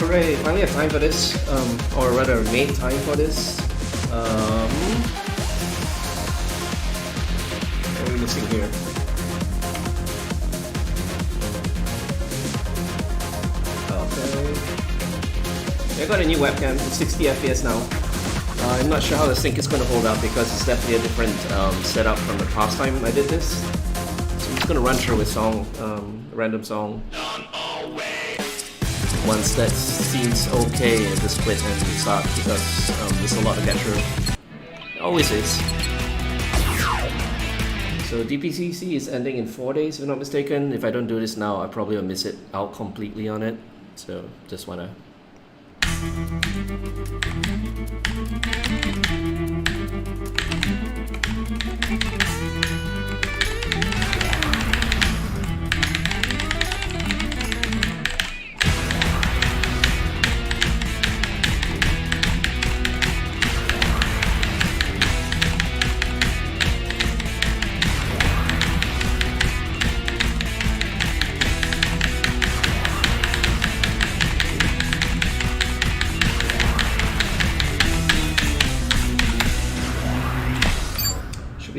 Hooray, finally have time for this, or rather made time for this. What are we missing here? Okay. I got a new webcam, it's 60 FPS now. I'm not sure how the sync is going to hold up because it's definitely a different setup from the past time I did this. So I'm just going to run through a song, a random song. Once that seems okay to split and start because there's a lot to get through. It always is. So DPCC is ending in 4 days if I'm not mistaken. If I don't do this now, I probably will miss it out completely on it. So just wanna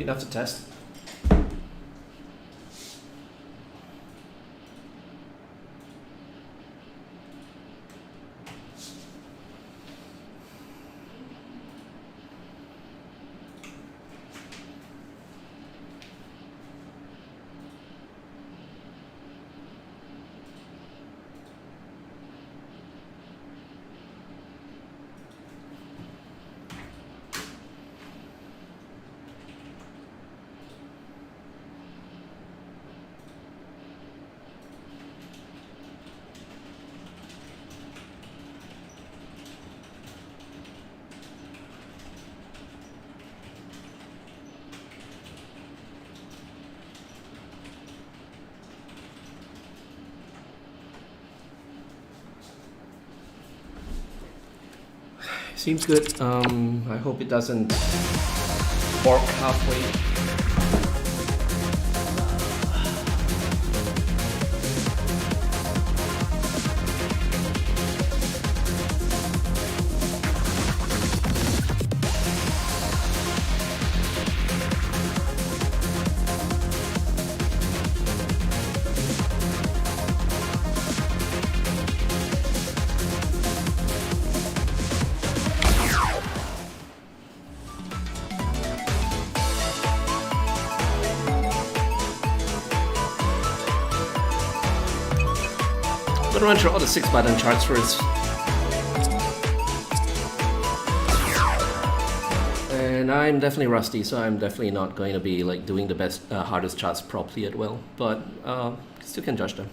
enough to test. Seems good. I hope it doesn't bork halfway. I'm gonna run through all the 6-button charts first. And I'm definitely rusty, so I'm definitely not going to be like doing the best, hardest charts properly as well, but still can judge them.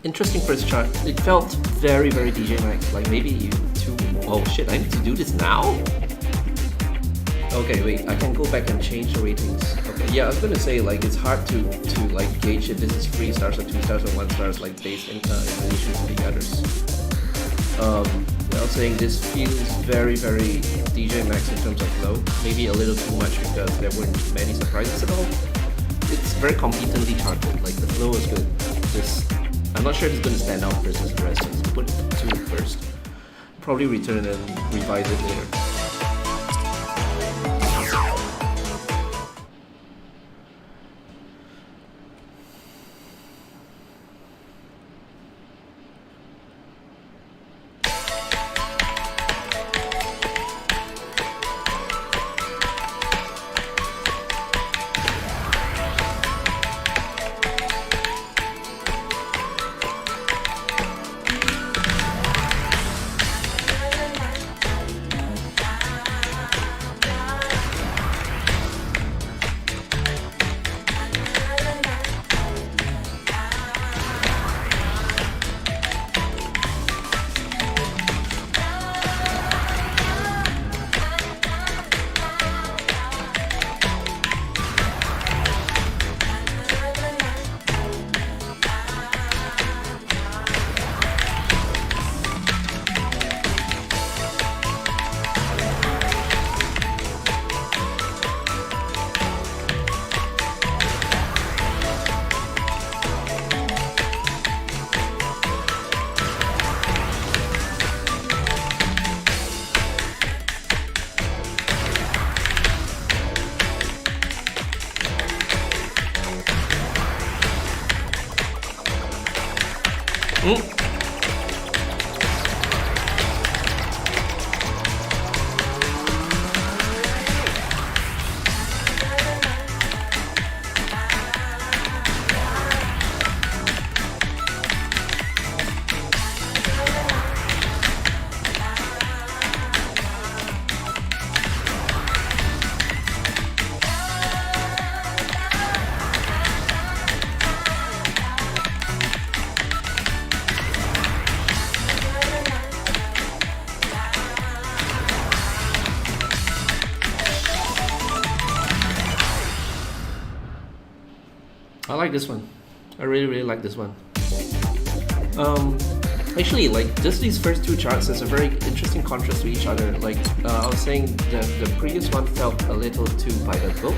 interesting first chart. It felt very, very DJMAX. Like maybe you too. Oh shit! I need to do this now. Okay, wait. I can go back and change the ratings. Okay, yeah, I was gonna say like it's hard to like gauge if this is 3 stars or 2 stars or 1 stars like based in relation to the others. I was saying this feels very, very DJMAX in terms of flow. Maybe a little too much because there weren't many surprises at all. It's very competently charted. Like the flow is good. I'm not sure if it's going to stand out versus the rest. Let's put it to first. Probably return and revise it later. I like this one. I really like this one. Actually, like just these first two charts, there's a very interesting contrast to each other. Like I was saying, the previous one felt a little too by the book,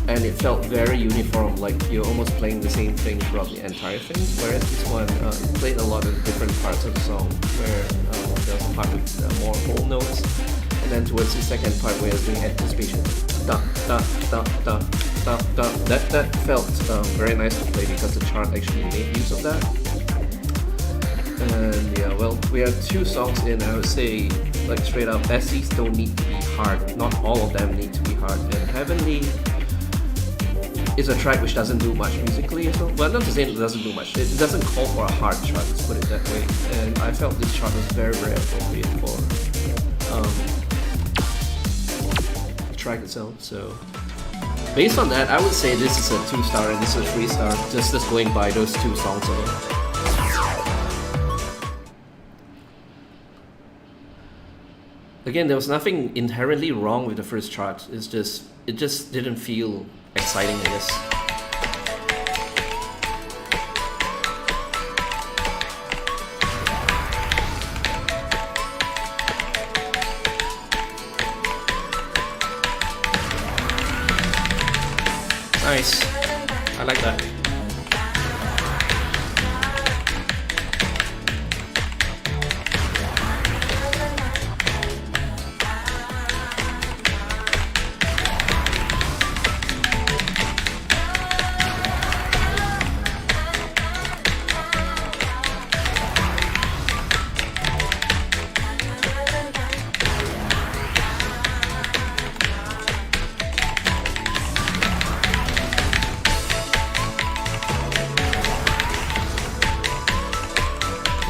and it felt very uniform, like you're almost playing the same thing throughout the entire thing. Whereas this one, it played a lot of different parts of the song, where there was a part with more whole notes, and then towards the second part where it's doing anticipation, da da da da da da. That felt very nice to play because the chart actually made use of that. And yeah, well, we have two songs in. I would say, like straight up, SCs don't need to be hard. Not all of them need to be hard. And Heavenly is a track which doesn't do much musically as well. Well, not to say it doesn't do much. It doesn't call for a hard chart, let's put it that way. And I felt this chart was very appropriate for the track itself. So based on that, I would say this is a 2-star and this is a 3-star. Just going by those two songs alone. Again, there was nothing inherently wrong with the first chart. It just didn't feel exciting, I guess. Nice. I like that.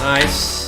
Nice.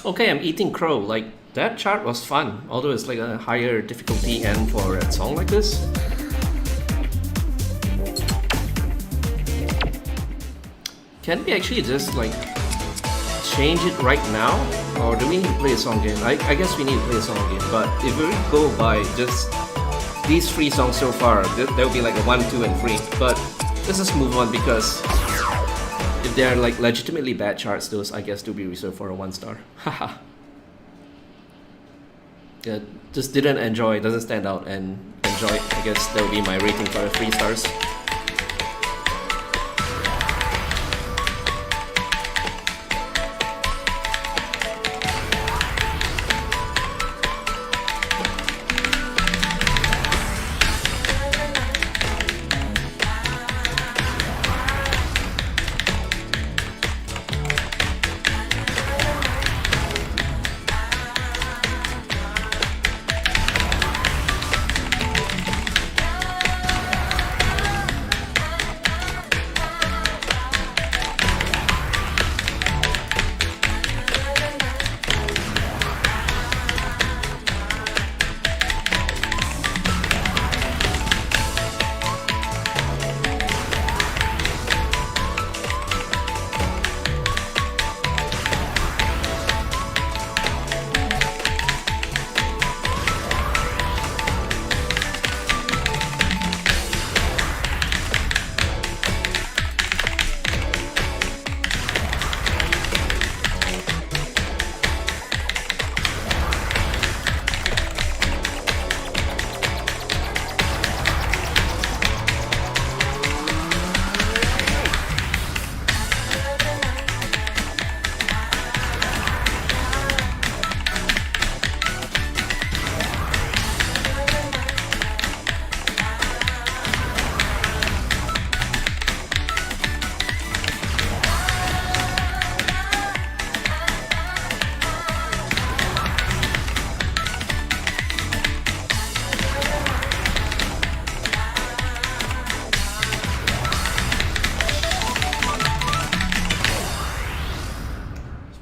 Okay, I'm eating crow. Like, that chart was fun, although it's like a higher difficulty end for a song like this. Can we actually just like change it right now? Or do we need to play a song again? I guess we need to play a song again, but if we go by just these 3 songs so far, there will be like a 1, 2, and 3. But let's just move on, because if they're like legitimately bad charts, those I guess do be reserved for a 1 star. Haha. Yeah, just didn't enjoy, doesn't stand out, and enjoy. I guess that will be my rating for the 3 stars.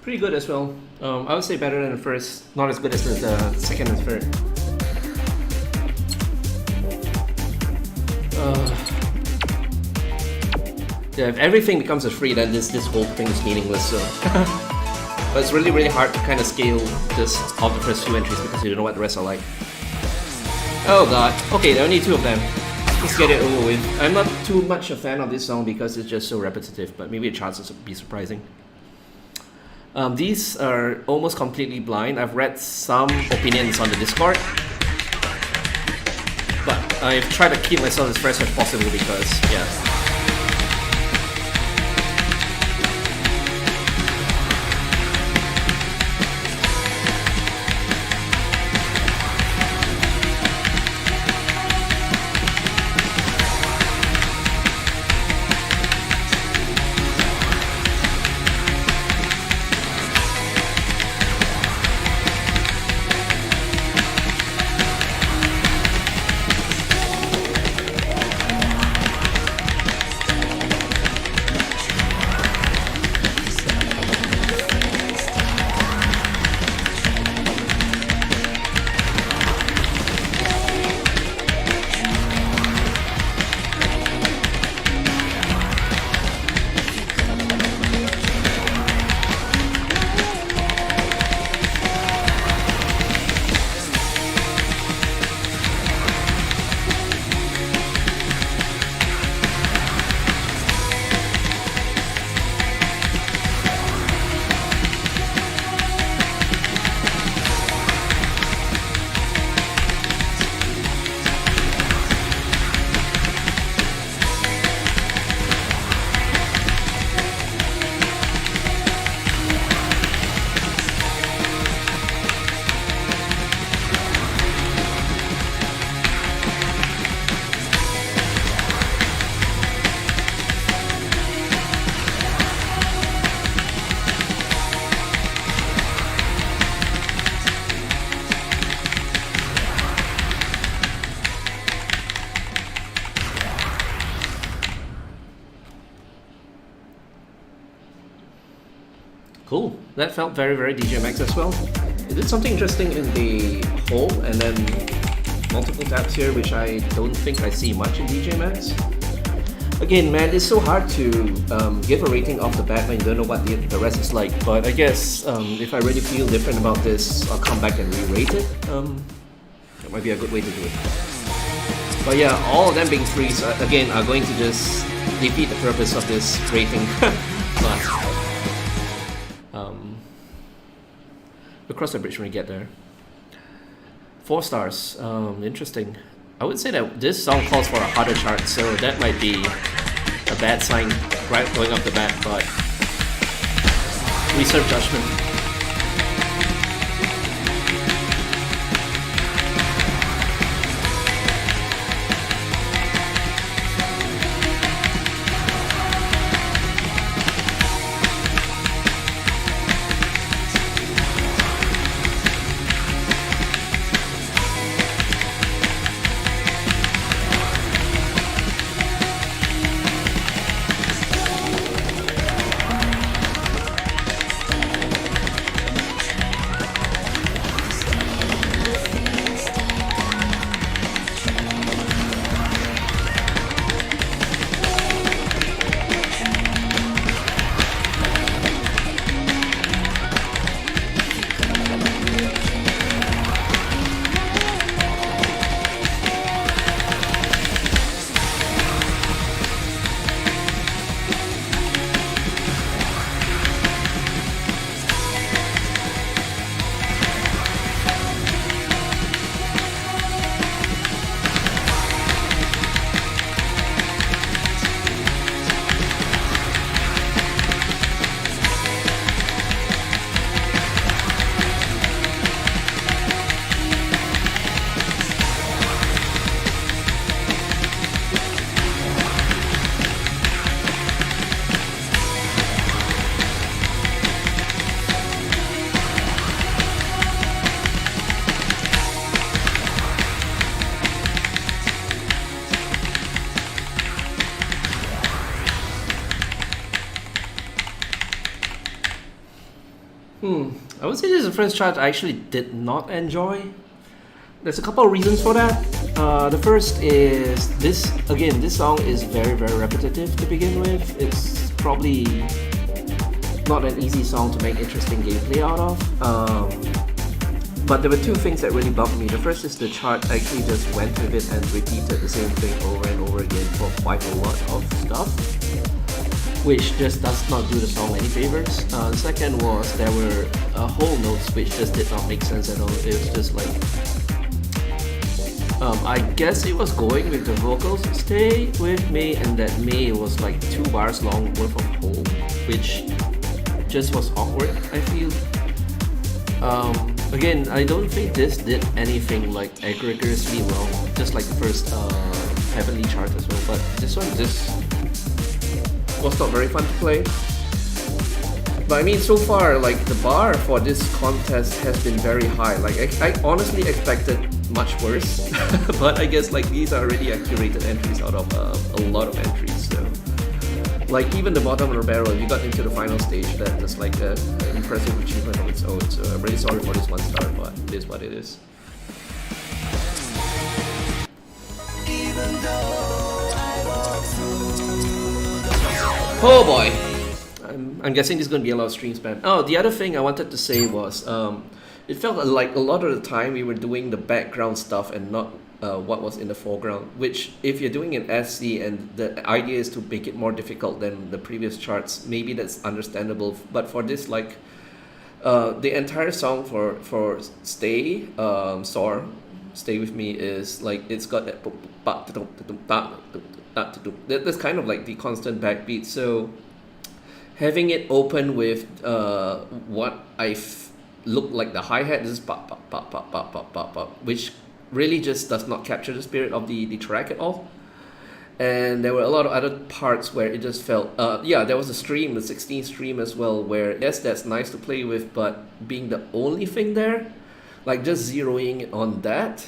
Pretty good as well. I would say better than the first. Not as good as the second and third. Yeah, if everything becomes a free, then this whole thing is meaningless. So, but it's really hard to kind of scale just off the first 2 entries because you don't know what the rest are like. Oh god. Okay, there are only 2 of them. Let's get it over with. I'm not too much a fan of this song because it's just so repetitive, but maybe the chances would be surprising. These are almost completely blind. I've read some opinions on the Discord, but I've tried to keep myself as fresh as possible because, yeah. Cool. That felt very, very DJMAX as well. It did something interesting in the hole and then multiple taps here, which I don't think I see much in DJMAX. Again, man, it's so hard to give a rating off the bat when you don't know what the rest is like. But I guess if I really feel different about this, I'll come back and re-rate it. That might be a good way to do it. But yeah, all of them being threes, again, are going to just defeat the purpose of this rating. But we'll cross the bridge when we get there. 4 stars. Interesting. I would say that this song calls for a harder chart, so that might be a bad sign right going off the bat, but reserve judgment. I would say this is the first chart I actually did not enjoy. There's a couple of reasons for that. The first is this song is very, very repetitive to begin with. It's probably not an easy song to make interesting gameplay out of. But there were 2 things that really bugged me. The first is the chart actually just went with it and repeated the same thing over and over again for quite a lot of stuff, which just does not do the song any favors. The second was there were whole notes which just did not make sense at all. It was just like, I guess it was going with the vocals, stay with me, and that me was like 2 bars long worth of whole, which just was awkward, I feel. Again, I don't think this did anything like egregiously wrong, just like the first Heavenly chart as well, but this one just was not very fun to play. But I mean, so far, like, the bar for this contest has been very high. Like, I honestly expected much worse. But I guess, like, these are already curated entries out of a lot of entries, so like, even the bottom of the barrel, if you got into the final stage, that is like an impressive achievement of its own. So I'm really sorry for this 1 star, but it is what it is. Oh boy! I'm guessing there's going to be a lot of stream spam. Oh, the other thing I wanted to say was, it felt like a lot of the time we were doing the background stuff and not what was in the foreground, which if you're doing an SC and the idea is to make it more difficult than the previous charts, maybe that's understandable. But for this, like, the entire song for Stay, Soar, Stay With Me is like, it's got that that's kind of like the constant backbeat. So having it open with what look like the hi-hat, this is pop pop pop pop pop pop pop pop, which really just does not capture the spirit of the track at all. And there were a lot of other parts where it just felt, yeah, there was a stream, the 16 stream as well, where yes, that's nice to play with, but being the only thing there, like just zeroing on that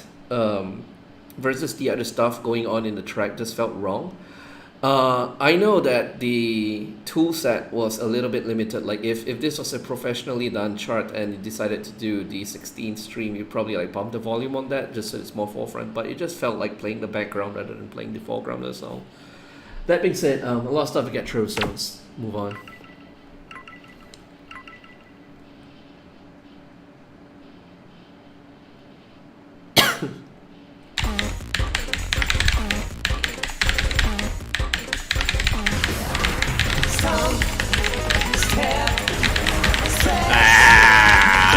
versus the other stuff going on in the track just felt wrong. I know that the tool set was a little bit limited. Like if this was a professionally done chart and you decided to do the 16 stream, you probably like bump the volume on that just so it's more forefront. But it just felt like playing the background rather than playing the foreground of the song. That being said, a lot of stuff to get through, so let's move on.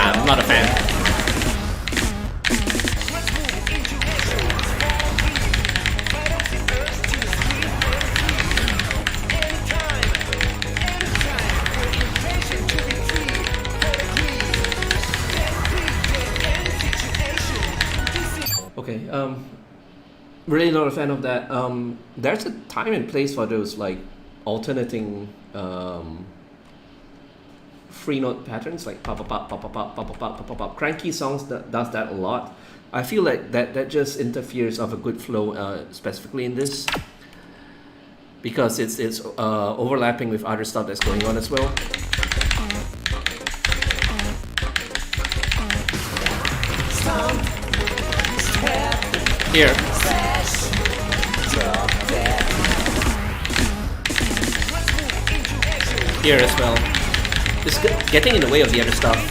I'm not a fan. Okay, really not a fan of that. There's a time and place for those like alternating free note patterns, like pop pop pop pop pop pop pop pop pop pop. Cranky songs that does that a lot. I feel like that just interferes of a good flow, specifically in this, because it's overlapping with other stuff that's going on as well. Here. Here as well. It's getting in the way of the other stuff.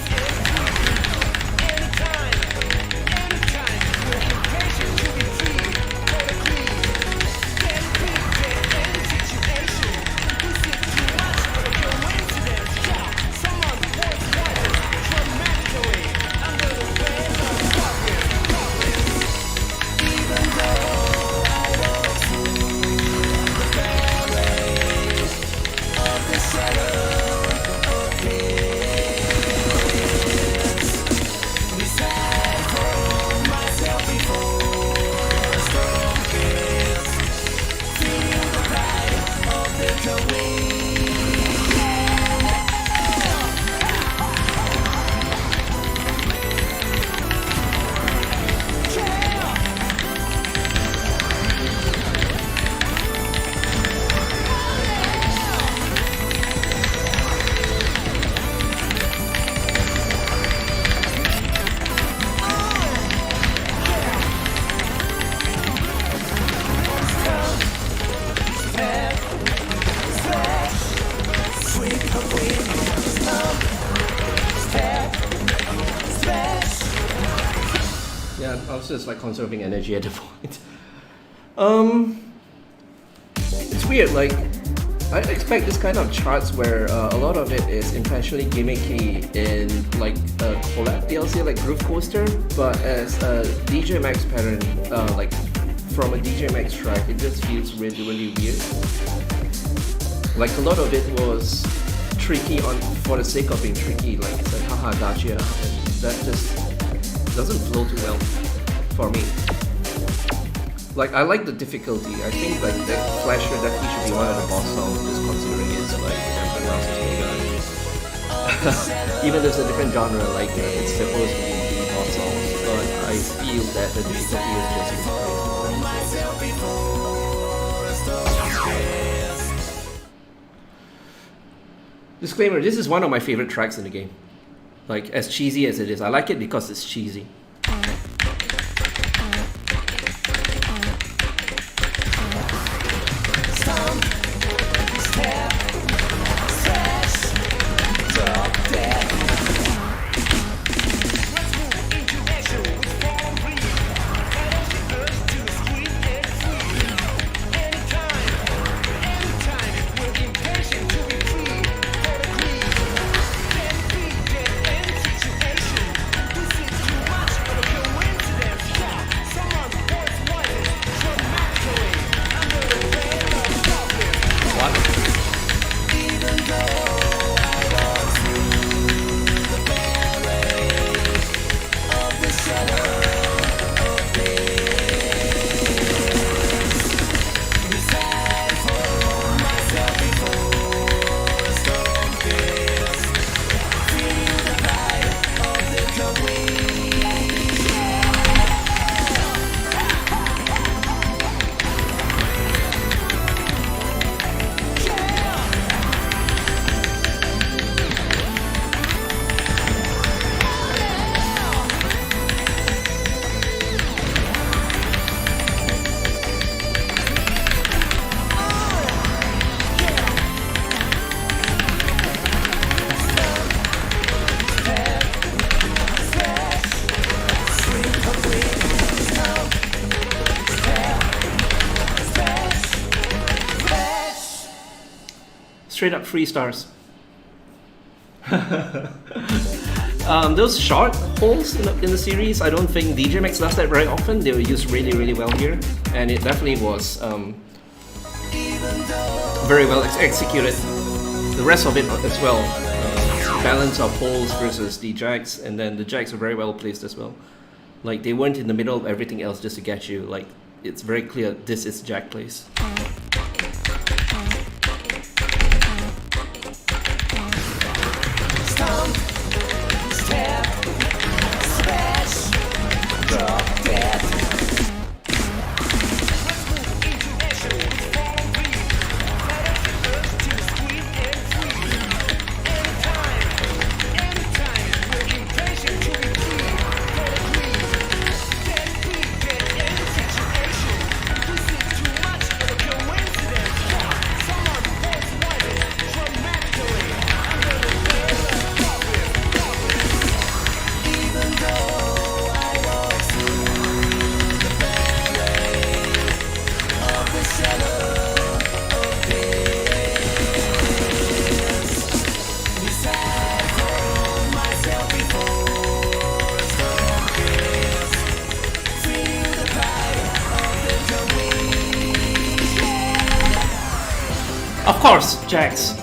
Yeah, I was just like conserving energy at the point. It's weird, like I expect this kind of charts where a lot of it is intentionally gimmicky in like a collab DLC like Groove Coaster, but as a DJMAX pattern, like from a DJMAX track, it just feels really, really weird. Like a lot of it was tricky for the sake of being tricky, like it's like haha gotcha, and that just doesn't flow too well for me. Like I like the difficulty. I think like the Flasher definitely should be one of the boss songs, just considering it's like everything else is really good. Even though it's a different genre, like it's supposed to be the boss songs, but I feel that the difficulty is just misplaced. Disclaimer: this is one of my favorite tracks in the game. Like as cheesy as it is, I like it because it's cheesy. Straight up 3 stars. Those short holes in the series, I don't think DJMAX does that very often. They were used really, really well here, and it definitely was very well executed. The rest of it as well, balance of holes versus the jacks, and then the jacks are very well placed as well. Like, they weren't in the middle of everything else just to get you. Like, it's very clear this is jack place. Of course, jacks.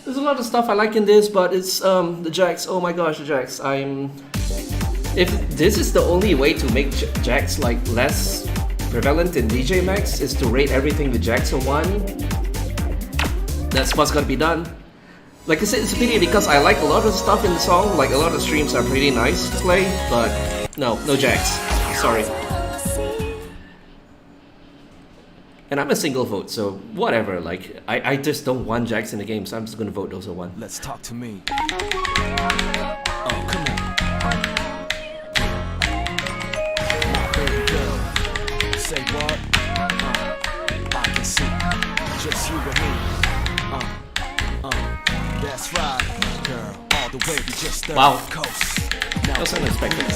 There's a lot of stuff I like in this, but it's the jacks. Oh my gosh, the jacks. If this is the only way to make jacks like less prevalent in DJMAX is to rate everything with jacks a 1, that's what's gonna be done. Like I said, it's a pity because I like a lot of the stuff in the song. Like, a lot of streams are pretty nice to play, but no jacks. Sorry. And I'm a single vote, so whatever. Like, I just don't want jacks in the game, so I'm just gonna vote those are 1. Let's talk to me. Oh, come on. My baby girl. Say what? I can see. Just you and me. That's right, girl. All the way we just wow. coast. That was unexpected.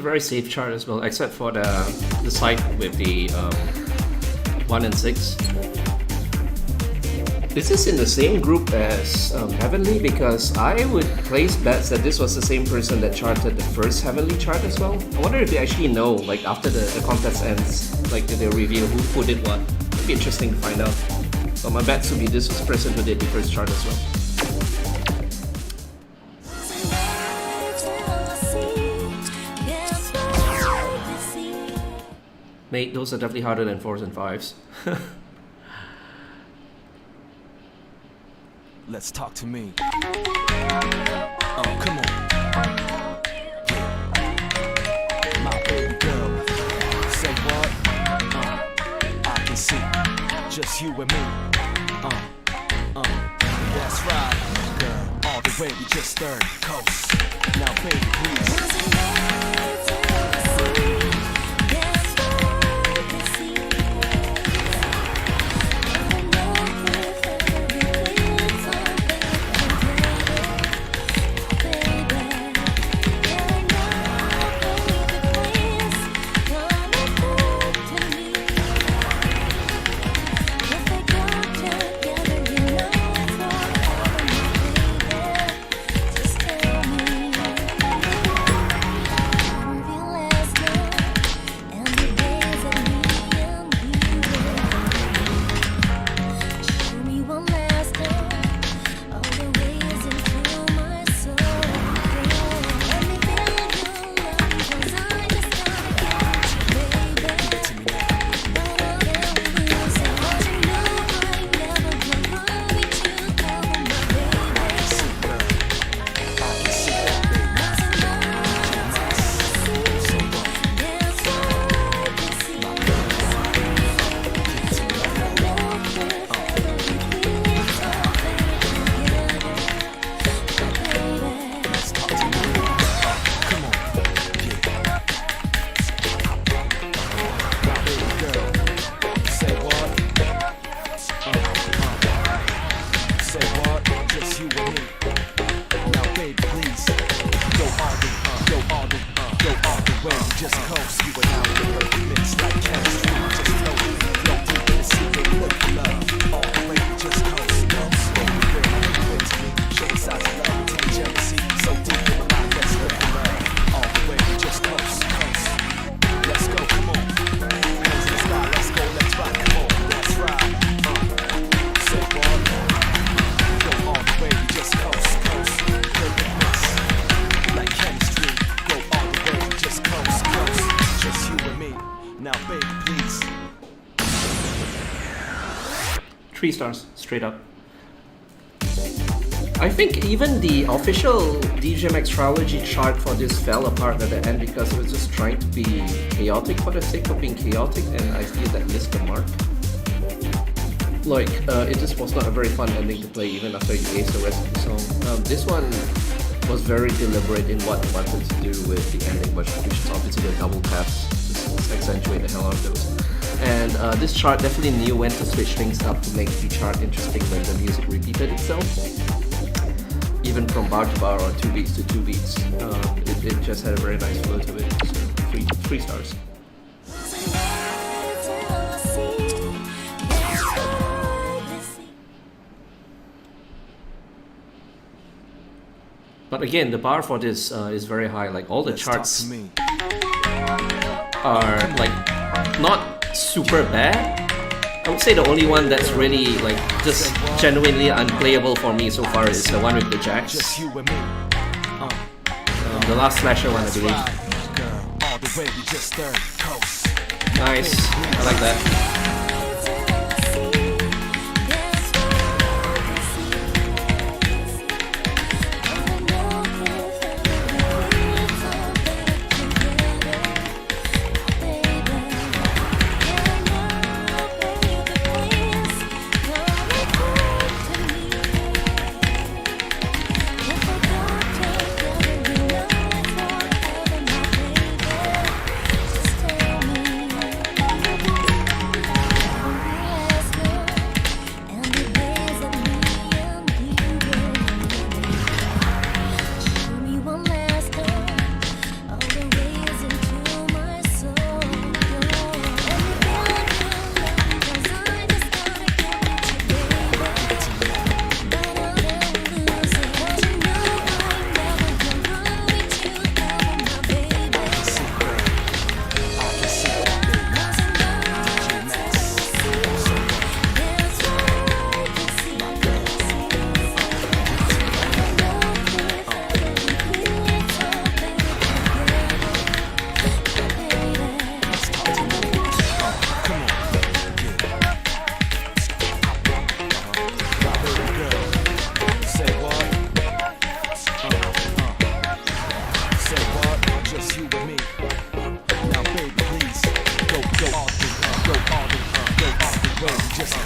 very safe chart as well, except for the side with the 1 and 6. This is in the same group as Heavenly, because I would place bets that this was the same person that charted the first Heavenly chart as well. I wonder if they actually know, like after the contest ends, like did they reveal who did what? It'd be interesting to find out. So my bets would be this was the person who did the first chart as well. Mate, those are definitely harder than 4s and 5s. Let's talk to me. Oh, come on. Yeah. My baby girl. Say what? I can see. Just you and me. That's right, girl. All the way we just third coast. Now, baby, please. Just coast, you and I with the perfect mix like chemistry. Just flow, flow deep in the secret, look for love. All the way, just coast, coast. Baby girl, I think you into me. Show the size of love, take jealousy. So deep in the mind, let's look for love. All the way, just coast, coast. Let's go, come on. Hands in the sky, let's go, let's rock, come on. That's right. Say what? Go all the way, just coast, coast. Perfect mix like chemistry. Go all the way, just coast. Just you and me. Now, baby, please. 3 stars, straight up. I think even the official DJMAX trilogy chart for this fell apart at the end because it was just trying to be chaotic for the sake of being chaotic, and I feel that missed the mark. Like, it just was not a very fun ending to play even after you aced the rest of the song. This one was very deliberate in what it wanted to do with the ending, which is obviously the double taps, just accentuate the hell out of those. And this chart definitely knew when to switch things up to make the chart interesting when the music repeated itself. Even from bar to bar or 2 beats to 2 beats, it just had a very nice flow to it. So 3 stars. But again, the bar for this is very high. Like all the charts are like not super bad. I would say the only one that's really like just genuinely unplayable for me so far is the one with the jacks. The last slasher one, I believe. Nice, I like that.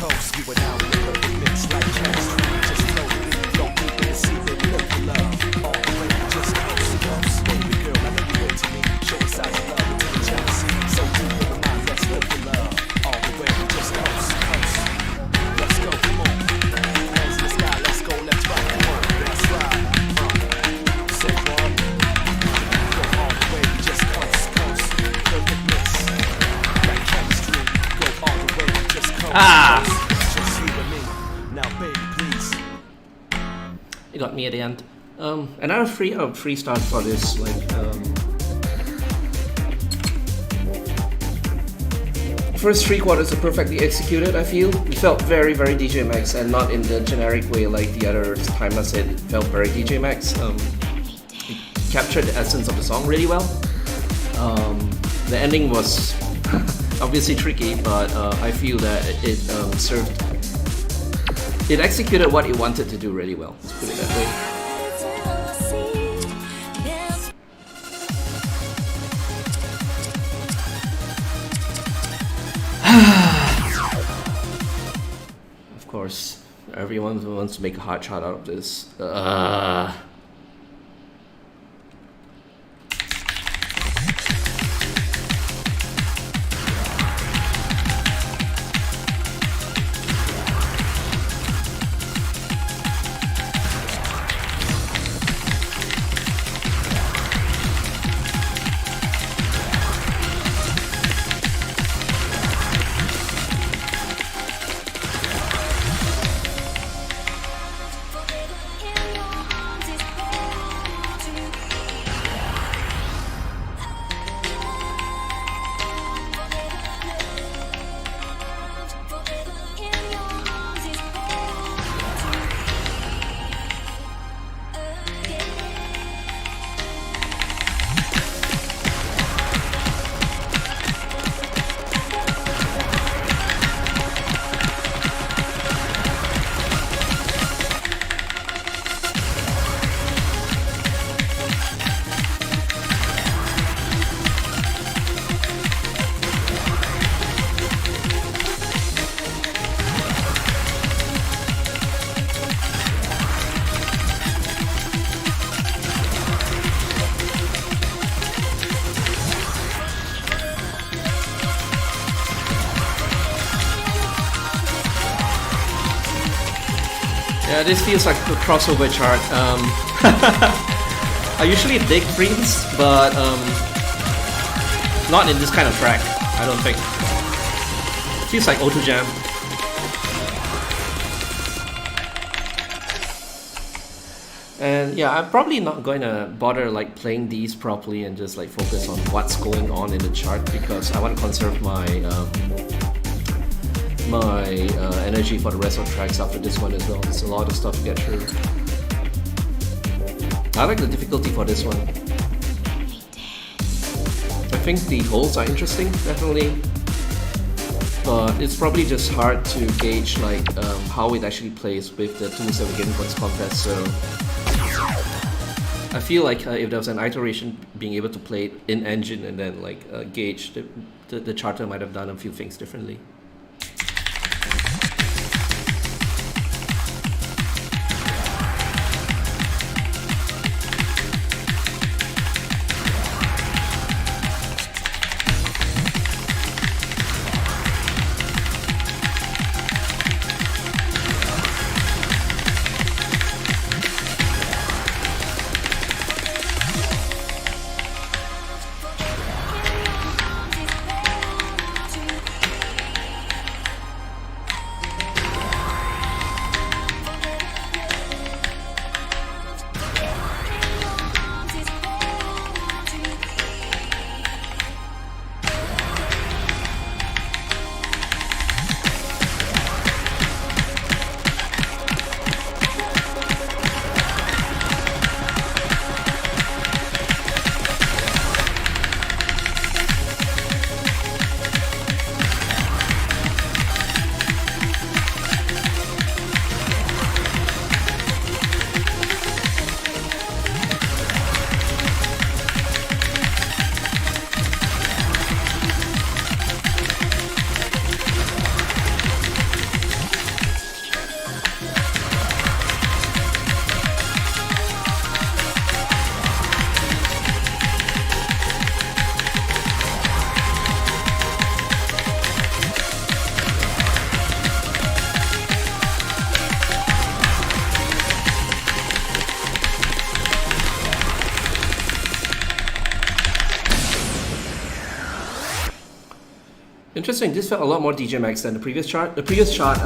coast. You and I in the perfect mix like chemistry. Just floating, don't deep in the sea, baby, look for love. All the way, just coast to coast. Baby girl, I know you're into me. Show me signs of love until the jealousy. So deep in the mind, let's look for love. All the way, just coast to coast. Let's go, come on. Hands in the sky, let's go, let's rock, come on. Let's ride. Say what? Go all the way, just coast to coast. Perfect mix like chemistry. Go all the way, just coast to coast. Just you and me. Now, baby, please. It got me at the end. Another 3 out of 3 stars for this. First 3 quarters are perfectly executed, I feel. It felt very, very DJMAX and not in the generic way like the other time I said it felt very DJMAX. It captured the essence of the song really well. The ending was obviously tricky, but I feel that it it executed what it wanted to do really well. Let's put it that way. Of course, everyone wants to make a hot shot out of this. Yeah, this feels like a crossover chart. I usually dig dreams, but not in this kind of track, I don't think. It feels like Auto Jam. And yeah, I'm probably not going to bother like playing these properly and just like focus on what's going on in the chart, because I want to conserve my energy for the rest of the tracks after this one as well. There's a lot of stuff to get through. I like the difficulty for this one. I think the holes are interesting, definitely, but it's probably just hard to gauge like how it actually plays with the tools that we're getting for this contest. So I feel like if there was an iteration being able to play it in engine and then like gauge, the charter might have done a few things differently. Interesting. This felt a lot more DJMAX than the previous chart. The previous chart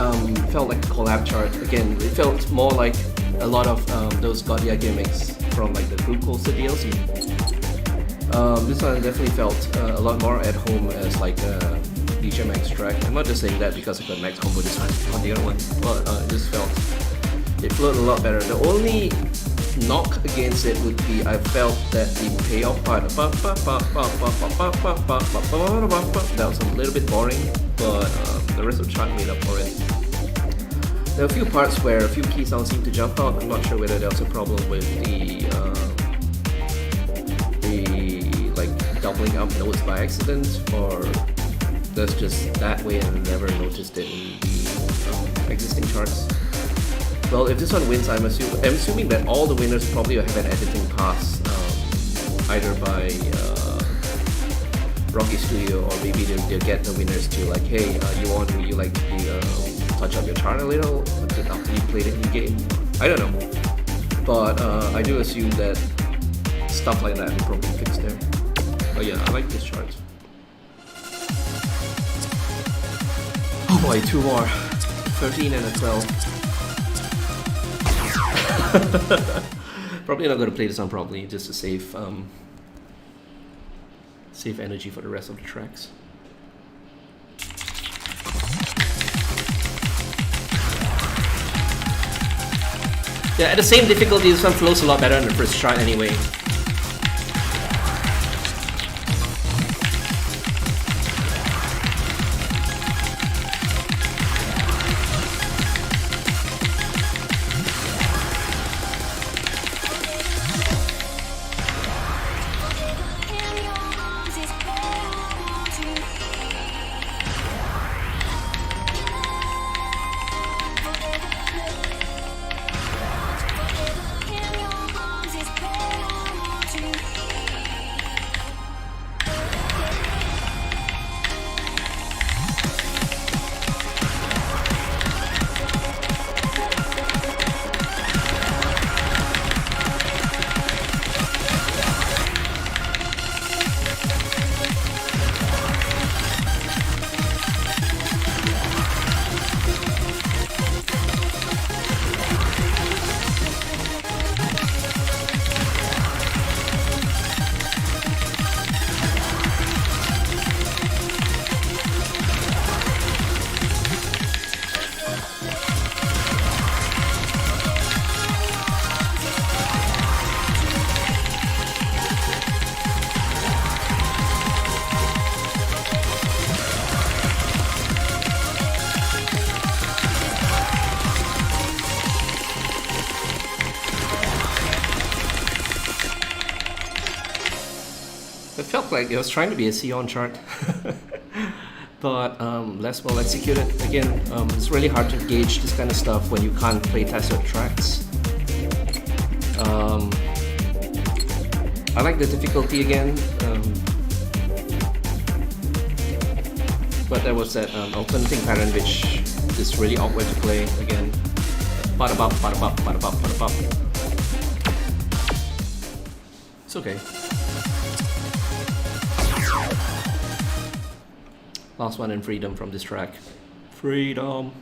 felt like a collab chart. Again, it felt more like a lot of those Gaudia gimmicks from like the Group Coaster DLC. This one definitely felt a lot more at home as like a DJMAX track. I'm not just saying that because I got max combo this one on the other one, but it just felt it flowed a lot better. The only knock against it would be I felt that the payoff part that was a little bit boring, but the rest of the chart made up for it. There are a few parts where a few key sounds seem to jump out. I'm not sure whether there was a problem with the like doubling up notes by accident, or that's just that way and I never noticed it in the existing charts. Well, if this one wins, I'm assuming that all the winners probably have an editing pass, either by Rocky Studio, or maybe they'll get the winners to like, hey, would you like to touch up your chart a little after you played it in the game? I don't know, but I do assume that stuff like that will probably fix there. But yeah, I like this chart. Oh boy, two more, 13 and a 12. Probably not going to play this one properly, just to save save energy for the rest of the tracks. Yeah, at the same difficulty, this one flows a lot better than the first chart anyway. It felt like it was trying to be a C-on chart, but less well executed. Again, it's really hard to gauge this kind of stuff when you can't play test your tracks. I like the difficulty again, but there was that alternating pattern which is really awkward to play again. Ba-da-bop, ba-da-bop, ba-da-bop, ba-da-bop. It's okay. Last one in Freedom from this track. Freedom.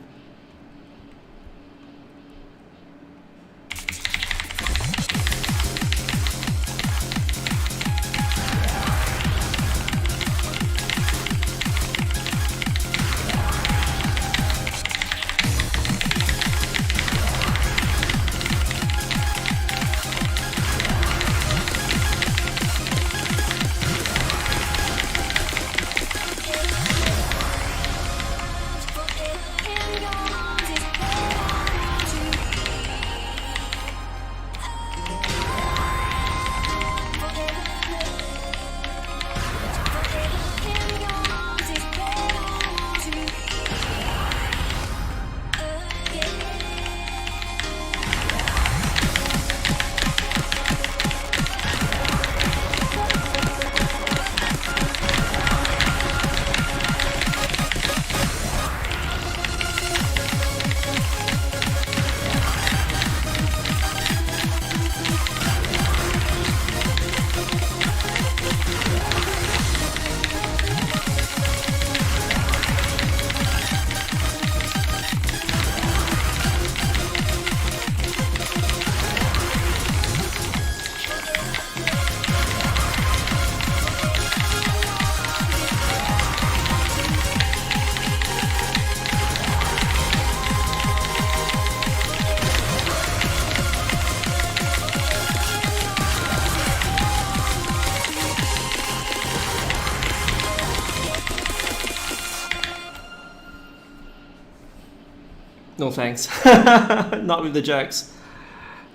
no thanks. Not with the jacks.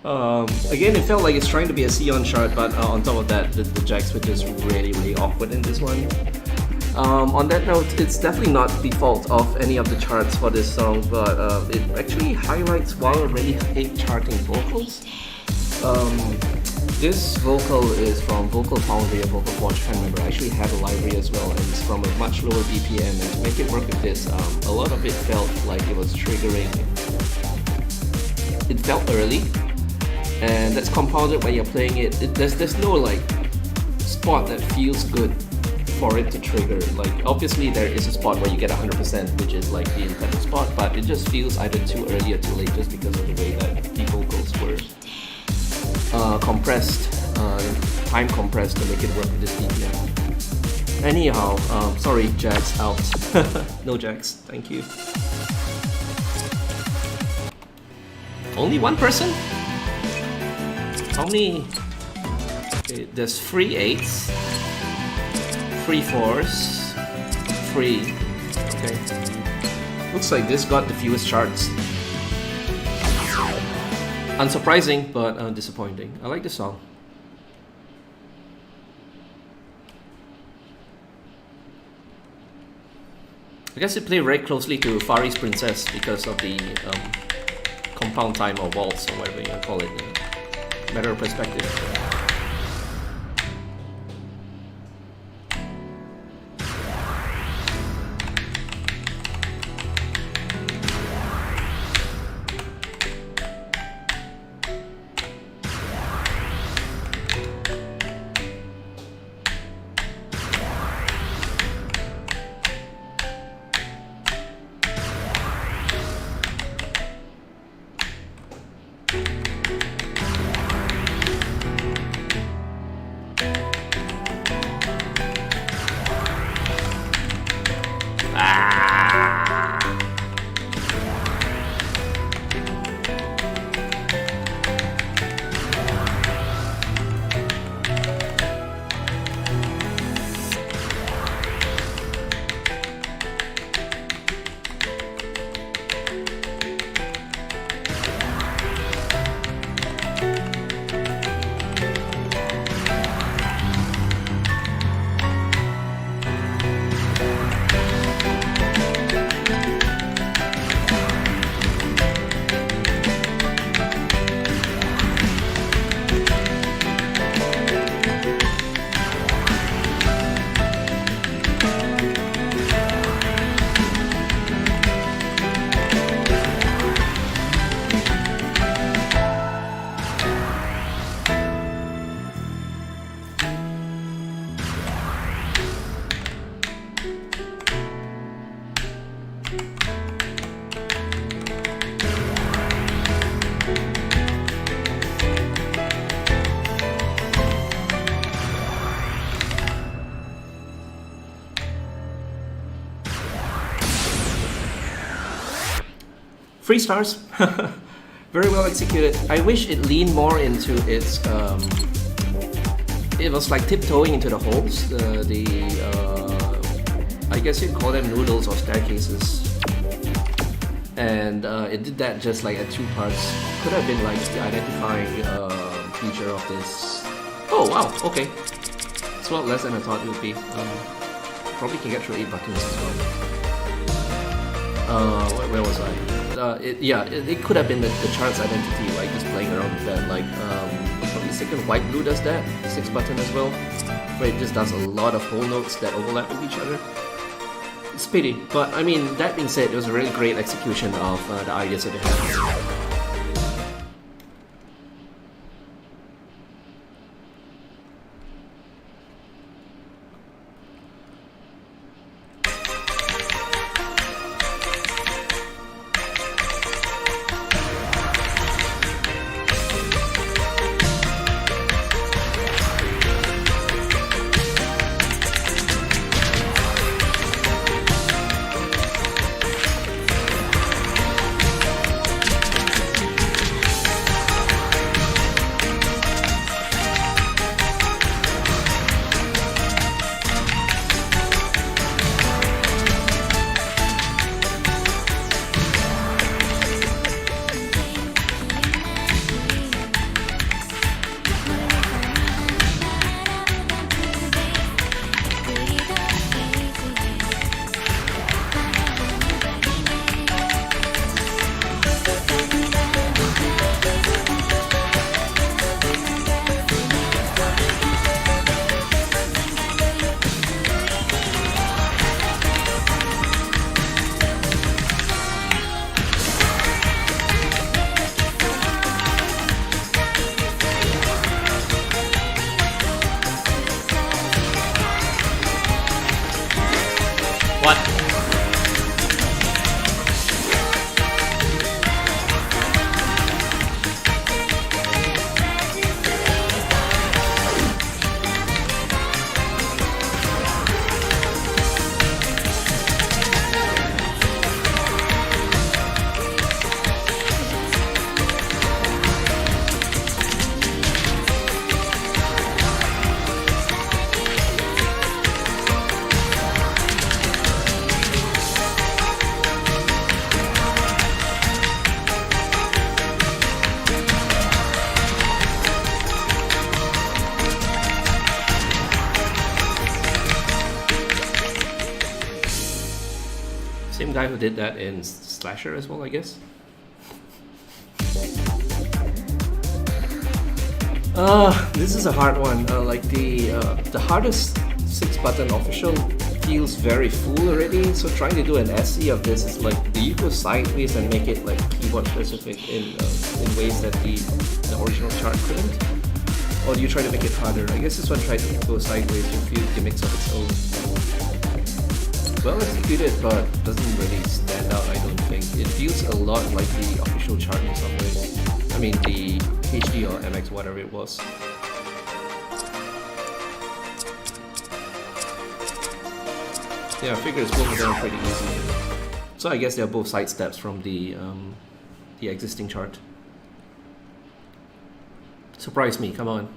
Again, it felt like it's trying to be a Sion chart, but on top of that, the jacks were just really awkward in this one. On that note, it's definitely not the fault of any of the charts for this song, but it actually highlights while already hate charting vocals. This vocal is from Vocal Foundry or Vocal Forge, I can't remember. I actually have a library as well, and it's from a much lower BPM, and to make it work with this, a lot of it felt like it was triggering. It felt early, and that's compounded when you're playing it. There's no like spot that feels good for it to trigger. Like obviously there is a spot where you get 100%, which is like the intended spot, but it just feels either too early or too late just because of the way that the vocals were compressed, time compressed to make it work with this BPM. Anyhow, sorry, jacks out. No jacks, thank you. Only one person? How many? Okay, there's 3 8s, 3 4s, 3. Okay. Looks like this got the fewest charts. Unsurprising, but disappointing. I like the song. I guess it played very closely to Far East Princess because of the compound time or waltz or whatever you call it. Matter of perspective. Three stars. Very well executed. I wish it leaned more into its. It was like tiptoeing into the holes. I guess you'd call them noodles or staircases. And it did that just like at 2 parts. Could have been like the identifying feature of this. Oh wow, okay. It's a lot less than I thought it would be. Probably can get through 8 buttons as well. Where was I? It could have been the chart's identity, like just playing around with that. Like, probably second white blue does that, 6 button as well, where it just does a lot of whole notes that overlap with each other. It's pity, but I mean, that being said, it was a really great execution of the ideas that they had. What? Same guy who did that in Slasher as well, I guess. This is a hard one. Like the hardest 6-button official feels very full already. So trying to do an SE of this is like, do you go sideways and make it like keyboard specific in ways that the original chart couldn't? Or do you try to make it harder? I guess this one tried to go sideways with a few gimmicks of its own. Well executed, but doesn't really stand out, I don't think. It feels a lot like the official chart in some ways. I mean, the HD or MX, whatever it was. Yeah, I figure it's moving down pretty easy. So I guess they're both side steps from the existing chart. Surprise me, come on.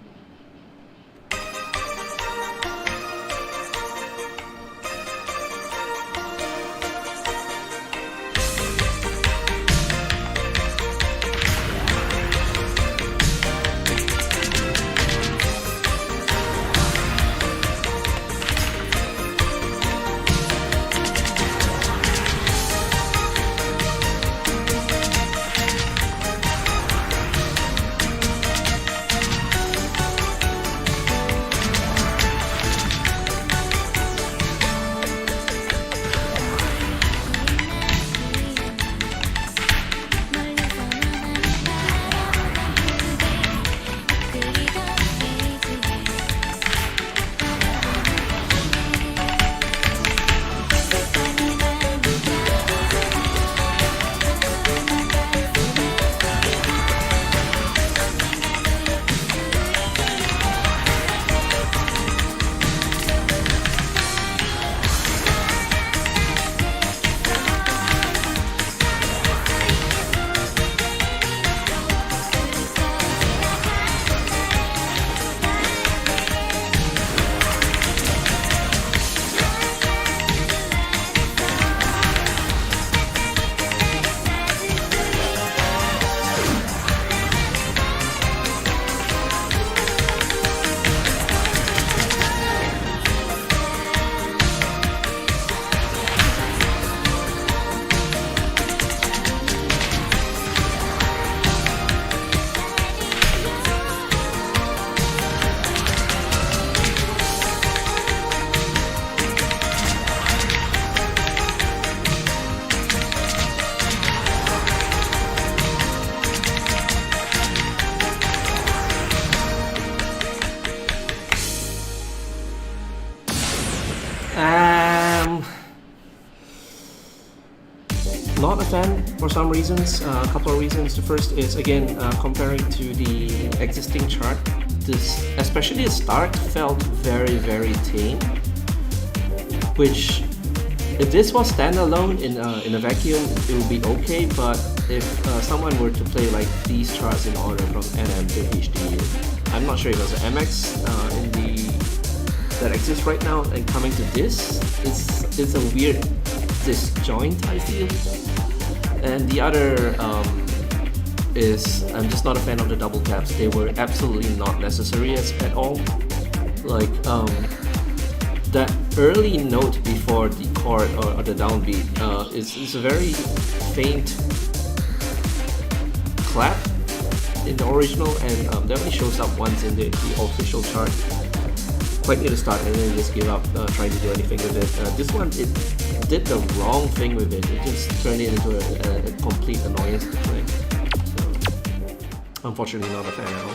Not a fan for some reasons, a couple of reasons. The first is, again, comparing to the existing chart, this, especially the start, felt very, very tame, which if this was standalone in a vacuum, it would be okay, but if someone were to play like these charts in order from NM to HD, I'm not sure if there's an MX that exists right now, and coming to this, it's a weird disjoint, I feel. And the other is I'm just not a fan of the double taps. They were absolutely not necessary at all. Like that early note before the chord or the downbeat is a very faint clap in the original, and definitely shows up once in the official chart, quite near the start, and then just give up trying to do anything with it. This one, it did the wrong thing with it. It just turned it into a complete annoyance to play. So, unfortunately, not a fan at all.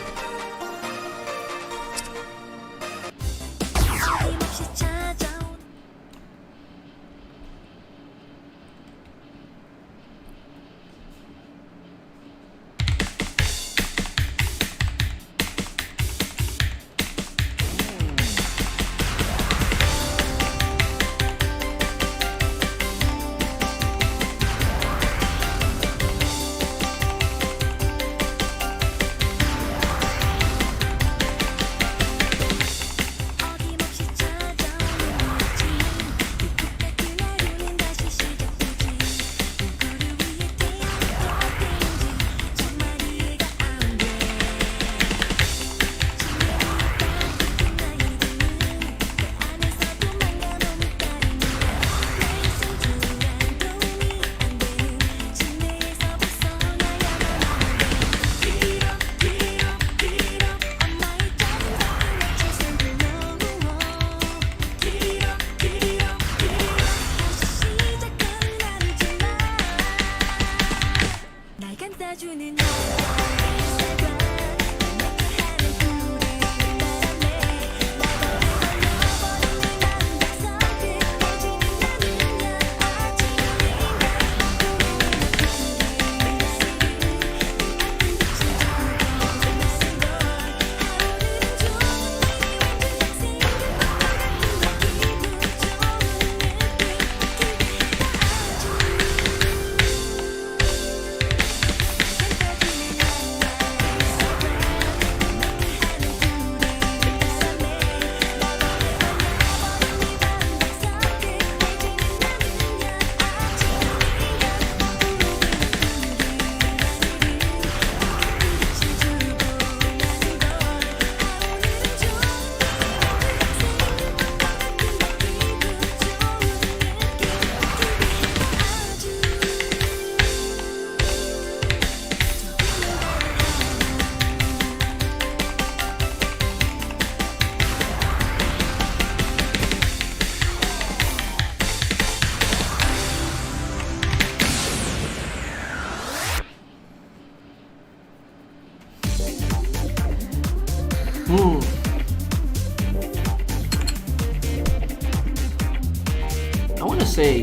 say,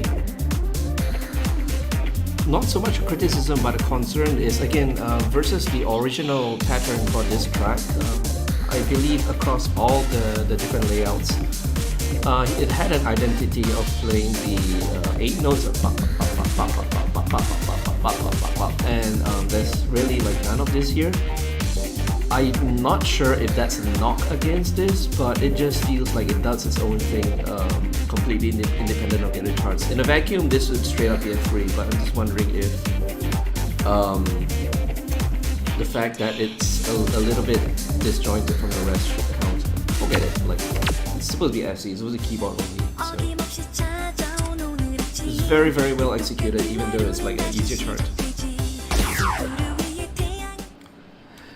not so much a criticism but a concern is, again, versus the original pattern for this track. I believe across all the different layouts, it had an identity of playing the 8 notes of and there's really like none of this here. I'm not sure if that's a knock against this, but it just feels like it does its own thing, completely independent of the other charts. In a vacuum, this would straight up be a 3, but I'm just wondering if the fact that it's a little bit disjointed from the rest should count. Forget it, like, it's supposed to be FC, it's supposed to be keyboard only, so it's very, very well executed, even though it's like an easier chart.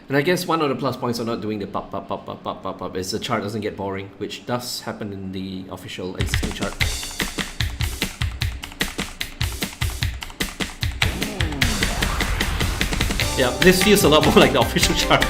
And I guess one of the plus points of not doing the pop pop pop pop pop pop pop is the chart doesn't get boring, which does happen in the official existing chart. Yeah, this feels a lot more like the official chart.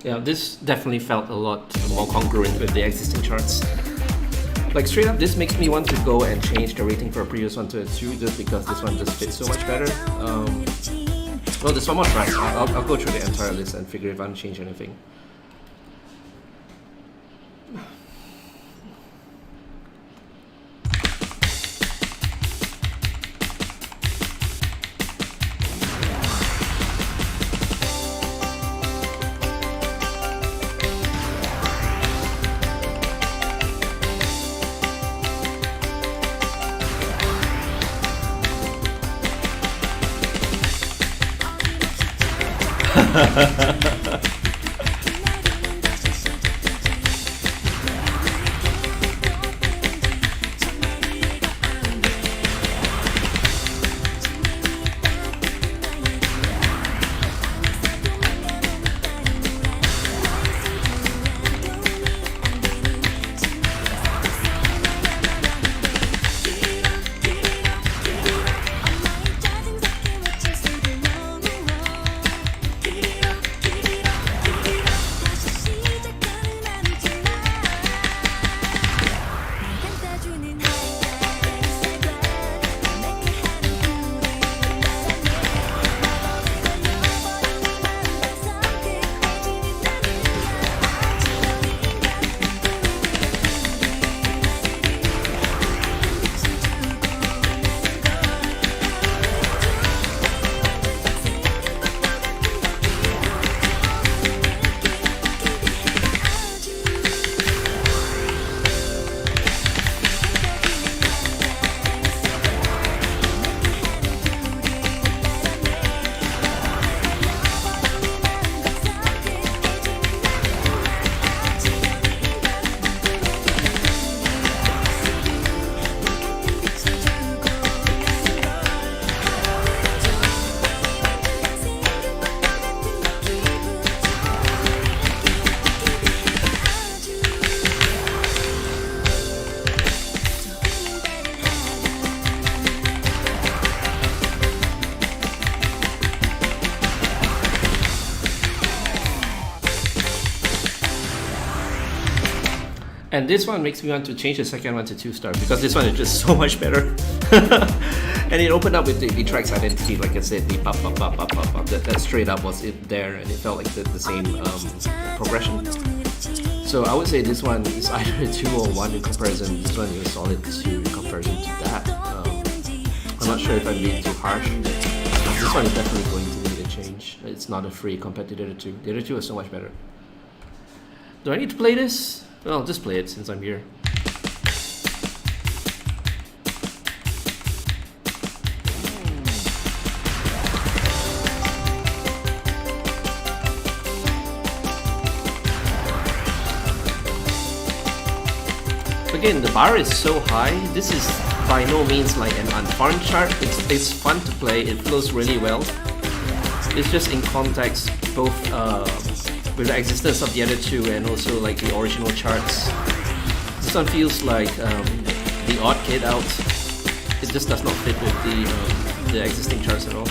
Yeah, this definitely felt a lot more congruent with the existing charts. Like straight up, this makes me want to go and change the rating for a previous one to a 2 just because this one just fits so much better. Well, there's one more track. I'll go through the entire list and figure if I can change anything. And this one makes me want to change the second one to 2-star because this one is just so much better. And it opened up with the track's identity, like I said, the pop, pop, pop, pop, pop, pop. That straight up was it there, and it felt like the same progression. So I would say this one is either a 2 or 1 in comparison. This one is a solid 2 in comparison to that. I'm not sure if I'm being too harsh. This one is definitely going to need a change. It's not a free compared to the other two. The other two are so much better. Do I need to play this? Well, I'll just play it since I'm here. Again, the bar is so high. This is by no means like an unfun chart. It's fun to play. It flows really well. It's just in context both with the existence of the other two and also like the original charts. This one feels like the odd kid out. It just does not fit with the existing charts at all.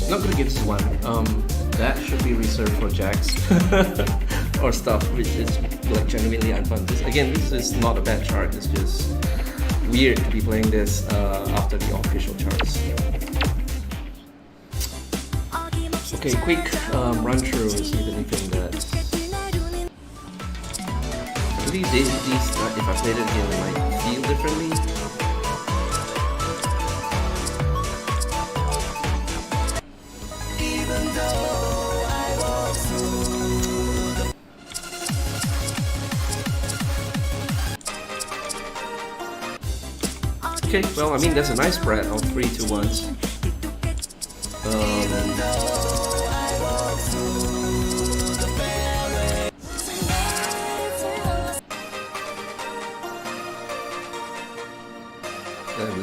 Not gonna give this one. That should be reserved for jacks or stuff which is like genuinely unfun. This is not a bad chart. It's just weird to be playing this after the official charts. Okay, quick run through and see if anything that. I believe these if I played it again, it might feel differently. Okay, well, I mean, there's a nice spread of 3 to 1s.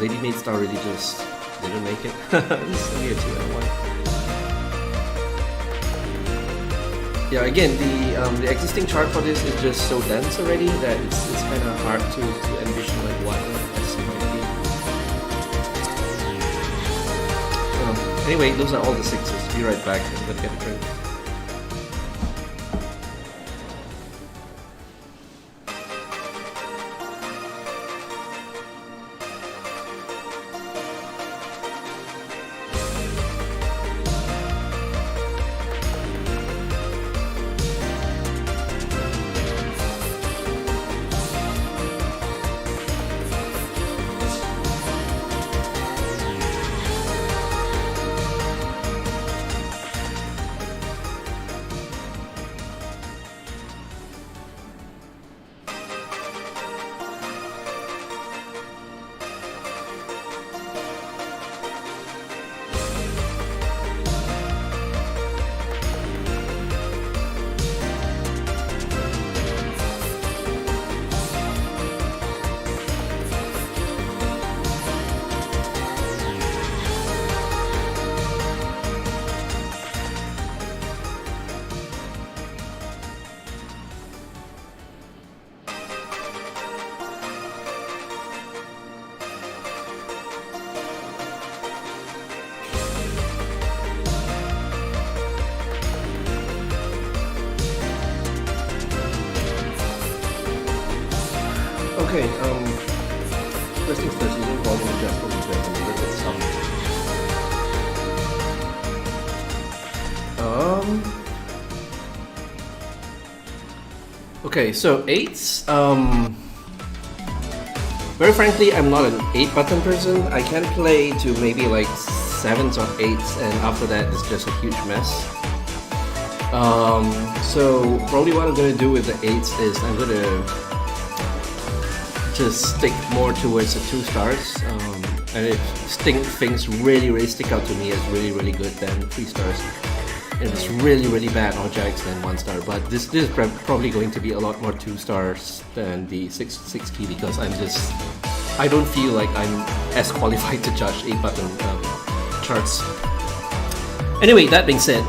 Lady Maid Star really just didn't make it. This is only a 2 and a 1. Yeah, again, the existing chart for this is just so dense already that it's kind of hard to envision like what this might be. Anyway, those are all the 6s. Be right back. I'm gonna get a drink. adjusting precision, volume adjustment, adjustment, look at some. Okay, so 8s. Very frankly, I'm not an 8-button person. I can play to maybe like 7s or 8s, and after that it's just a huge mess. So probably what I'm gonna do with the 8s is I'm gonna just stick more towards the 2 stars. And if things really stick out to me as really good, then 3 stars. If it's really bad, I'll jags then 1 star. But this is probably going to be a lot more 2 stars than the 6 key, because I don't feel like I'm as qualified to judge 8-button charts. Anyway, that being said,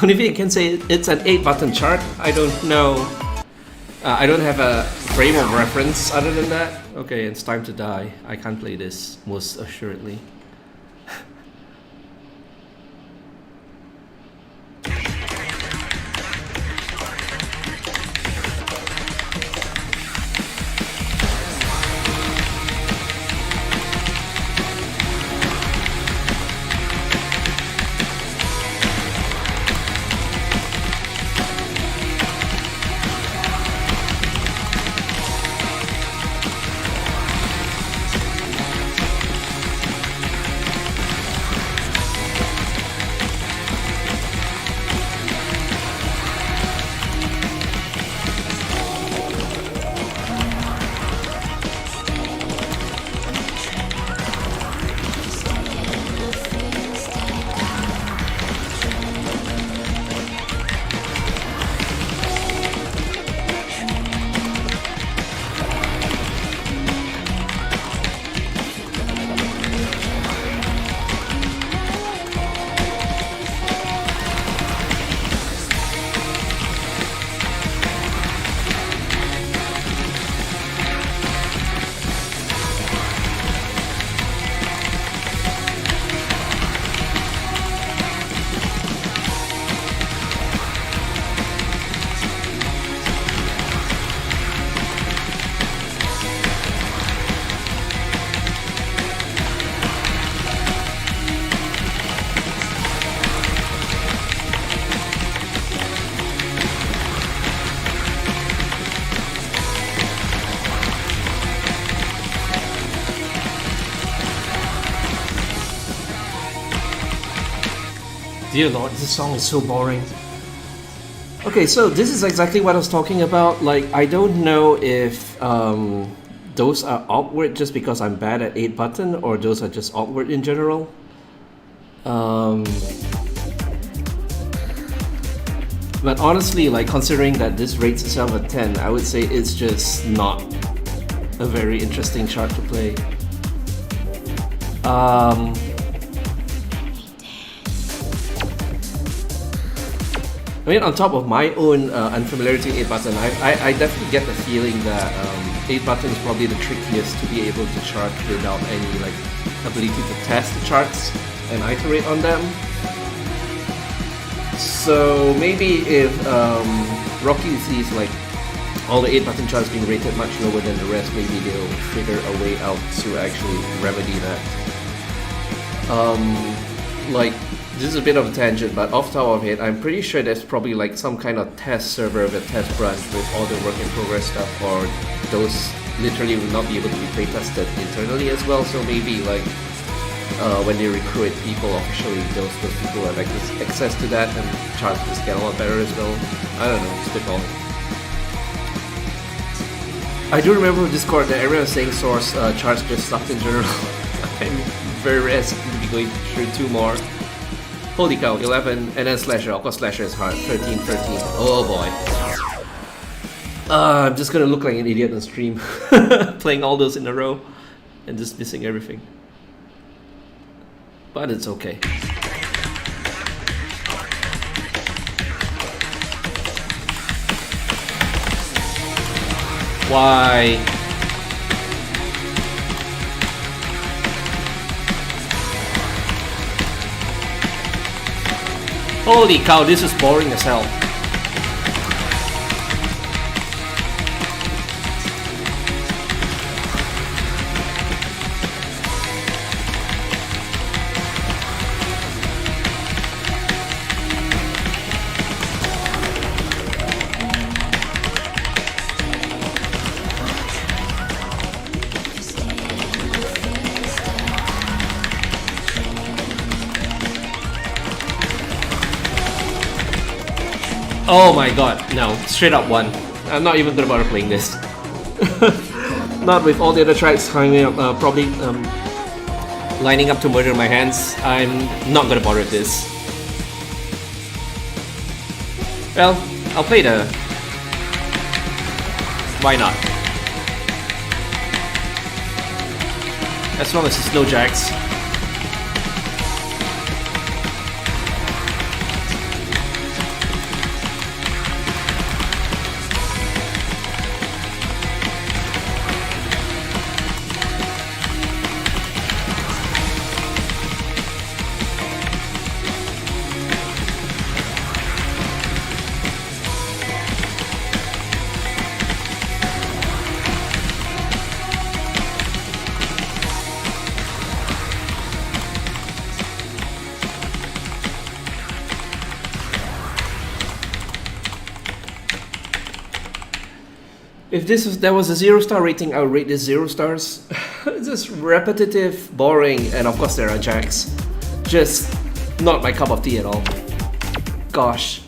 only thing I can say, it's an 8-button chart. I don't know. I don't have a frame of reference other than that. Okay, it's time to die. I can't play this, most assuredly. Dear Lord, this song is so boring. Okay, so this is exactly what I was talking about. Like, I don't know if those are awkward just because I'm bad at 8 button, or those are just awkward in general. But honestly, like, considering that this rates itself at 10, I would say it's just not a very interesting chart to play. I mean, on top of my own unfamiliarity with 8 button, I definitely get the feeling that 8 button is probably the trickiest to be able to chart without any like ability to test the charts and iterate on them. So maybe if Rocky sees like all the 8 button charts being rated much lower than the rest, maybe they'll figure a way out to actually remedy that. Like, this is a bit of a tangent, but off the top of it, I'm pretty sure there's probably like some kind of test server with a test branch with all the work in progress stuff, or those literally will not be able to be play tested internally as well. So maybe like when they recruit people officially, those people have access to that, and charts just get a lot better as well. I don't know, spitballing. I do remember Discord that everyone was saying source charts just sucked in general. I'm very risky to be going through 2 more. Holy cow, 11, and then Slasher. Of course, Slasher is hard. 13, 13. Oh boy. I'm just gonna look like an idiot on stream. Playing all those in a row and just missing everything. But it's okay. Why? Holy cow, this is boring as hell. Oh my god, no, straight up 1. I'm not even gonna bother playing this. Not with all the other tracks coming up, probably lining up to murder my hands. I'm not gonna bother with this. Well, I'll play the... Why not? As long as it's no jacks. If there was a 0-star rating, I would rate this 0 stars. It's just repetitive, boring, and of course there are jacks. Just not my cup of tea at all. Gosh.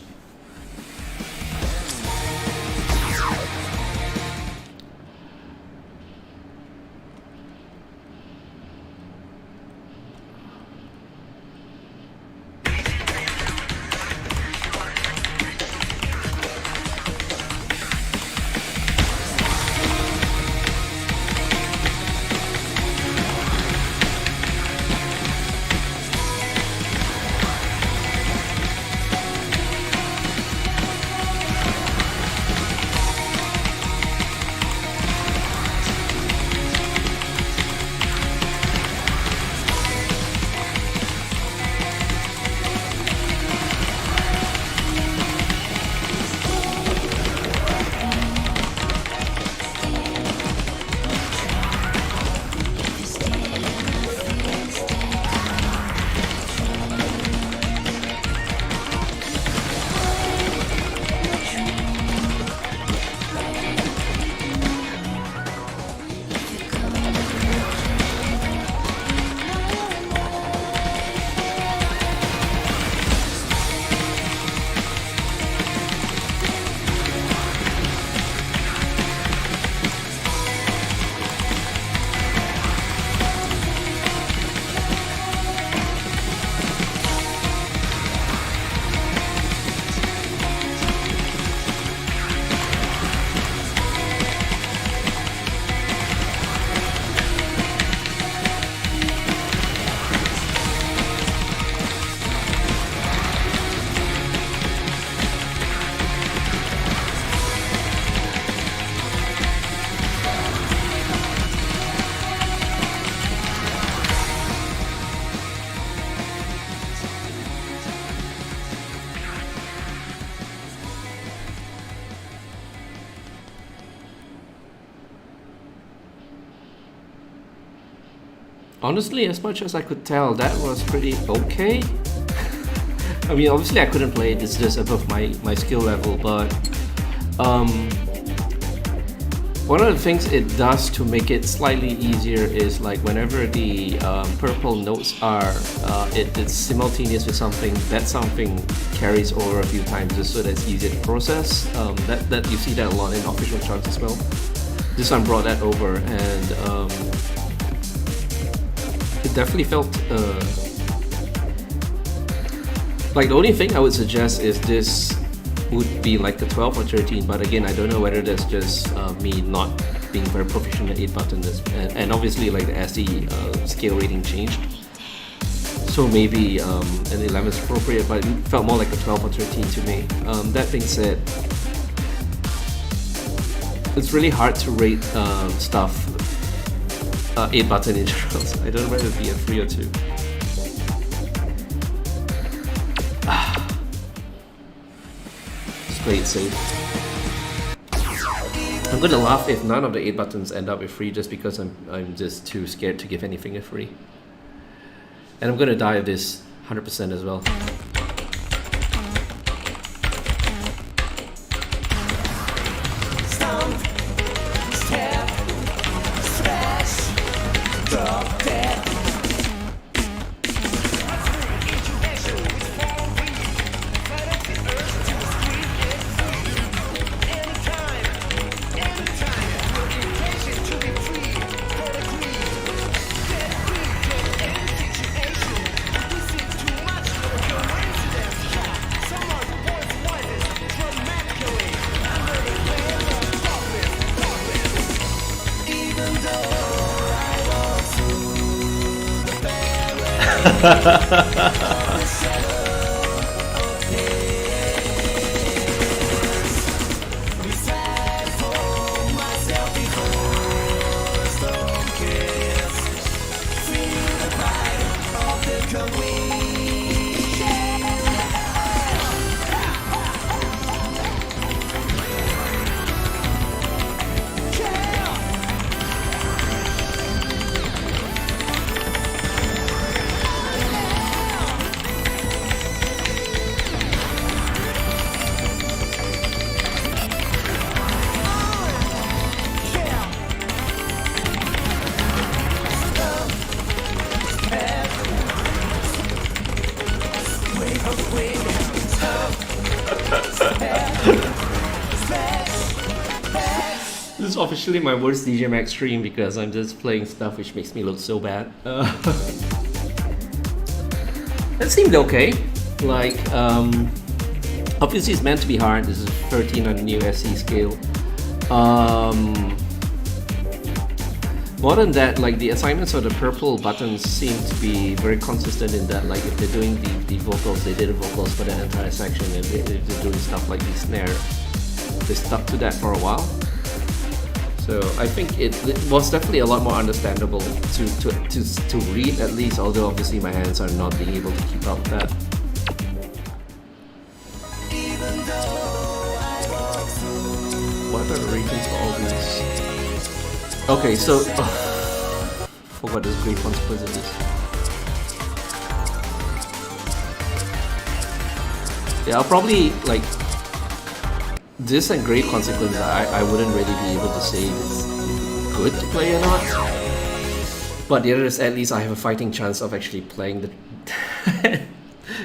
Honestly, as much as I could tell, that was pretty okay. I mean, obviously I couldn't play it, it's just above my skill level, but one of the things it does to make it slightly easier is like whenever the purple notes are it's simultaneous with something, that something carries over a few times just so that it's easier to process. That you see that a lot in official charts as well. This one brought that over, and it definitely felt like the only thing I would suggest is this would be like a 12 or 13, but again I don't know whether that's just me not being very proficient at 8 buttons, and obviously like the SE scale rating changed, so maybe an 11 is appropriate, but it felt more like a 12 or 13 to me. That being said, it's really hard to rate stuff 8 button in general. I don't know whether it'd be a 3 or 2. Play it safe. I'm gonna laugh if none of the 8 buttons end up with free, just because I'm just too scared to give anything a free. And I'm gonna die of this 100% as well. Stomp, step, smash, drop dead. This is officially my worst DJMAX stream because I'm just playing stuff which makes me look so bad. It seemed okay. Like, obviously it's meant to be hard. This is 13 on the new SE scale. More than that, like the assignments of the purple buttons seem to be very consistent in that, like if they're doing the vocals, they did the vocals for that entire section, and if they're doing stuff like the snare, they stuck to that for a while. So I think it was definitely a lot more understandable to read, at least, although obviously my hands are not being able to keep up with that. What are the ratings for all these? Okay, so forgot this great consequences. Yeah, I'll probably like this and great consequences. I wouldn't really be able to say it's good to play or not. But the other is, at least I have a fighting chance of actually playing the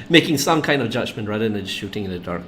making some kind of judgment rather than just shooting in the dark.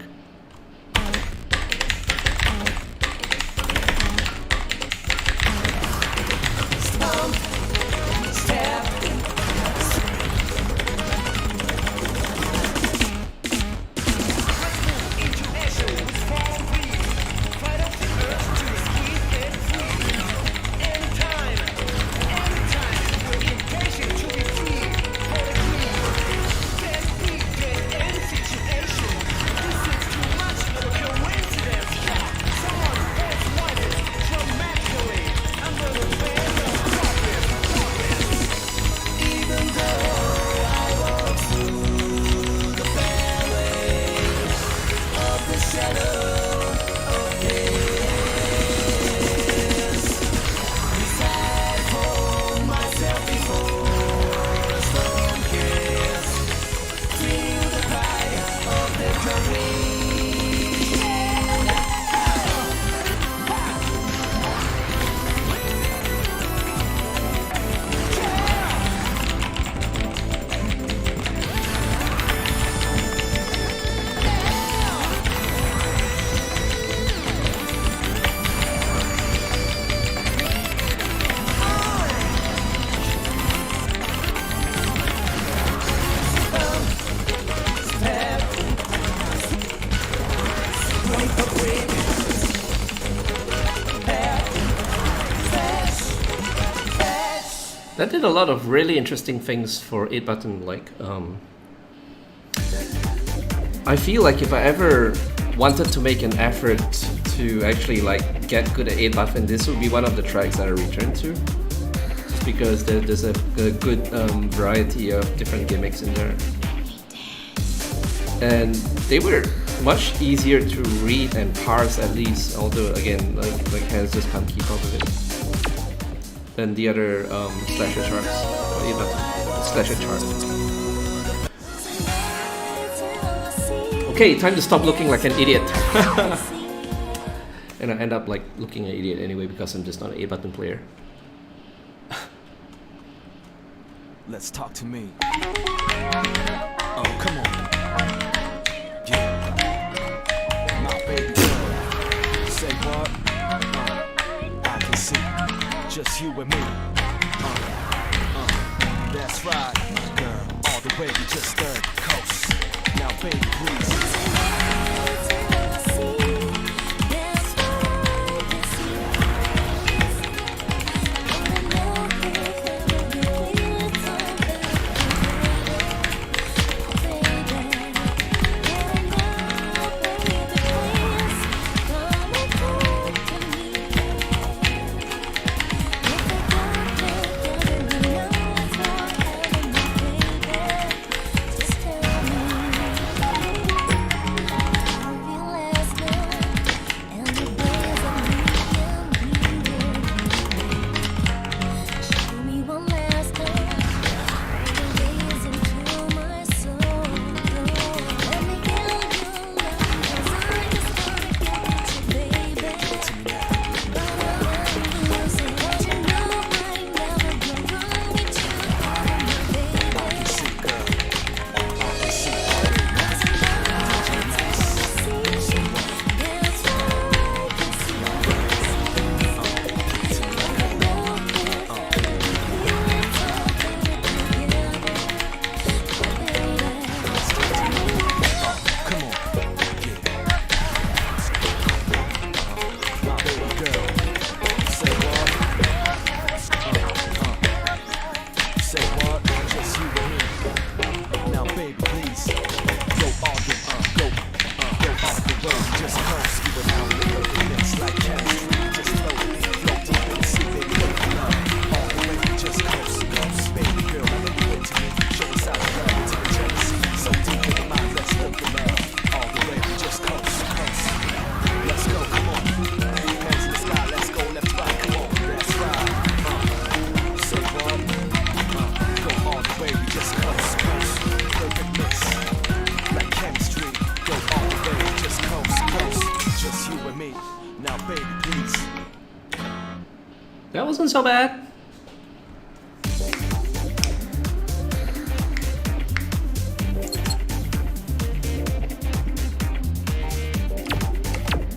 that did a lot of really interesting things for 8-button. Like, I feel like if I ever wanted to make an effort to actually like get good at 8-button, this would be one of the tracks that I return to. Just because there's a good variety of different gimmicks in there. And they were much easier to read and parse, at least, although again, like hands just can't keep up with it, than the other slasher charts, or 8-button slasher charts. Okay, time to stop looking like an idiot. And I end up like looking an idiot anyway because I'm just not an 8-button player. Let's talk to me. Oh, come on. My baby girl. Say what? I can see just you and me. That's right, girl. All the way to just third coast. Now, baby, please. That wasn't so bad.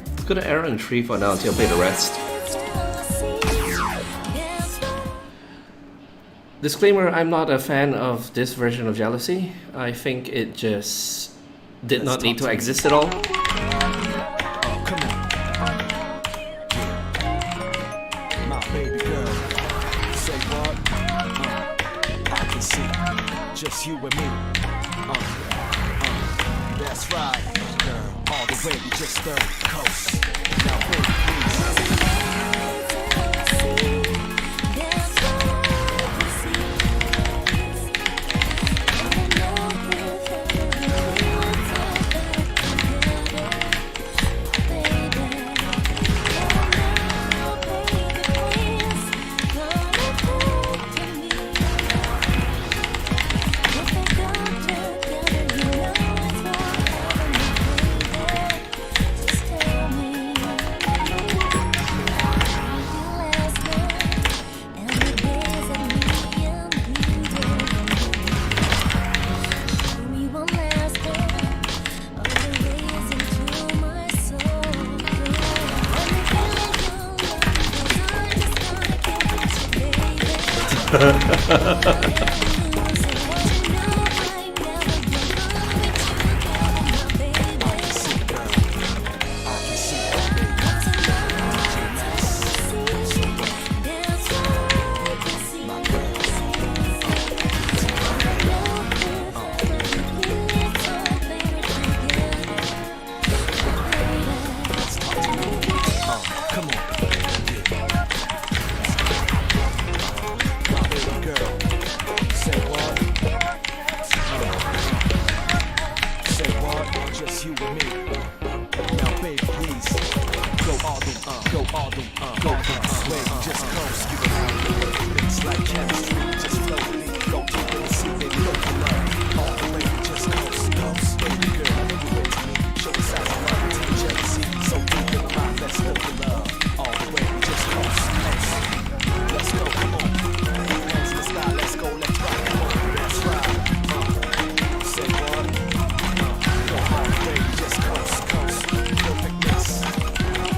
Let's go to Arrow and 3 for now until I play the rest. Disclaimer, I'm not a fan of this version of Jealousy. I think it just did not need to exist at all. Just you and me. That's right, girl. All the way to just third coast. Now, baby, go all the way, just coast. You and I in the perfect mix like chemistry, just floating. Go deep in the sea, baby, look for love. All the way, just coast, coast. Baby girl, I know you into me. Show the size of love and jealousy. So deep in the mind, let's look for love. All the way, just coast, coast. Let's go, come on. Hands in the sky, let's go, let's rock, come on. That's right. Say what? Go all the way, just coast, coast. Perfect mix,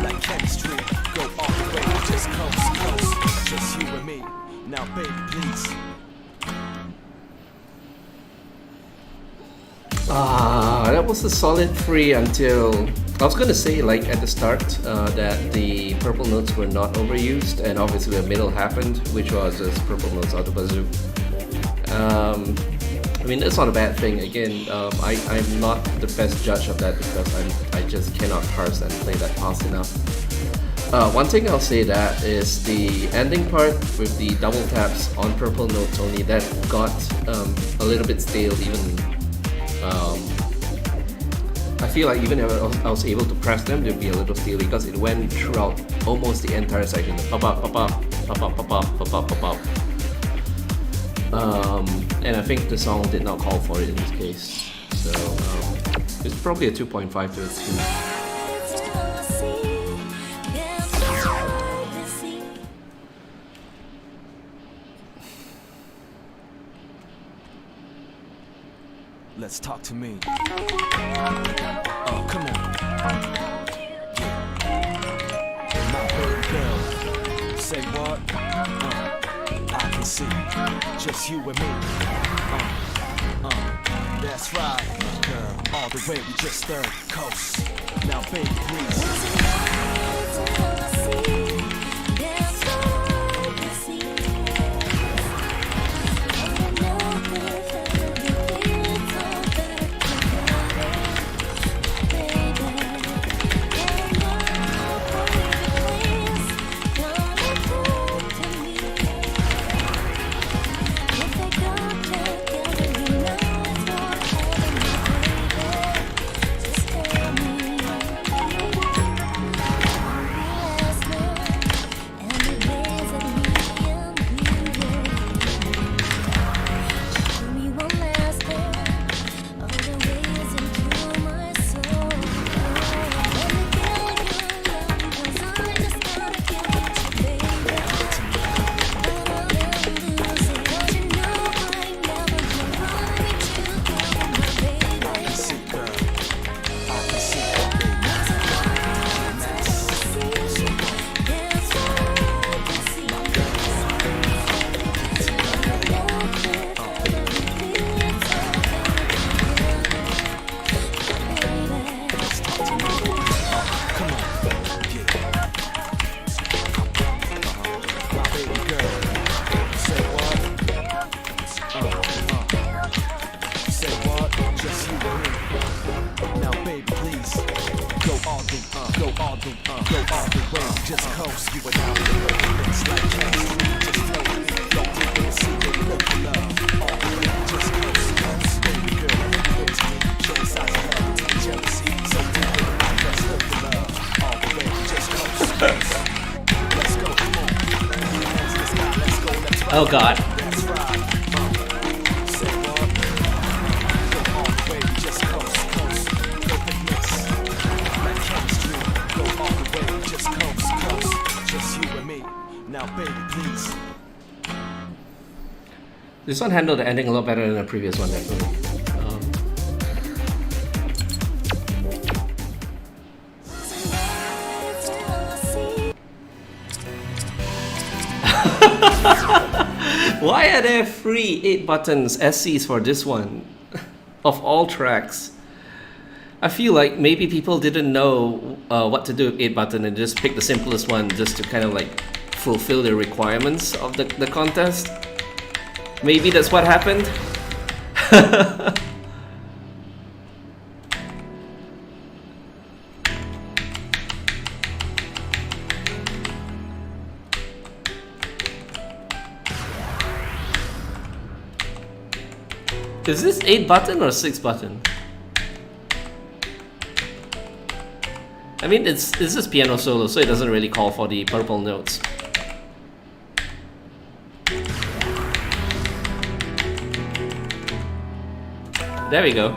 like chemistry. Go all the way, just coast, coast. Just you and me. Now, baby, please. That was a solid 3 until I was gonna say, like at the start, that the purple notes were not overused, and obviously the middle happened, which was just purple notes out the bazoo. I mean, that's not a bad thing. Again, I'm not the best judge of that because I just cannot parse and play that fast enough. One thing I'll say that is the ending part with the double taps on purple notes only, that got a little bit stale. Even I feel like even if I was able to press them, they'd be a little stale because it went throughout almost the entire section. Pop up, pop up, pop up, pop up, pop up, pop up. And I think the song did not call for it in this case. So it's probably a 2.5 to a 2. Let's talk to me. Oh, come on. My baby girl. Say what? I can see just you and me. That's right, girl. All the way we just third coast. Now, baby, please. Oh God. This one handled the ending a lot better than the previous one, definitely. Why are there free 8 buttons SCs for this one? Of all tracks. I feel like maybe people didn't know what to do with 8 button and just picked the simplest one just to kind of like fulfill the requirements of the contest. Maybe that's what happened. Is this 8 button or 6 button? I mean, this is piano solo, so it doesn't really call for the purple notes. There we go.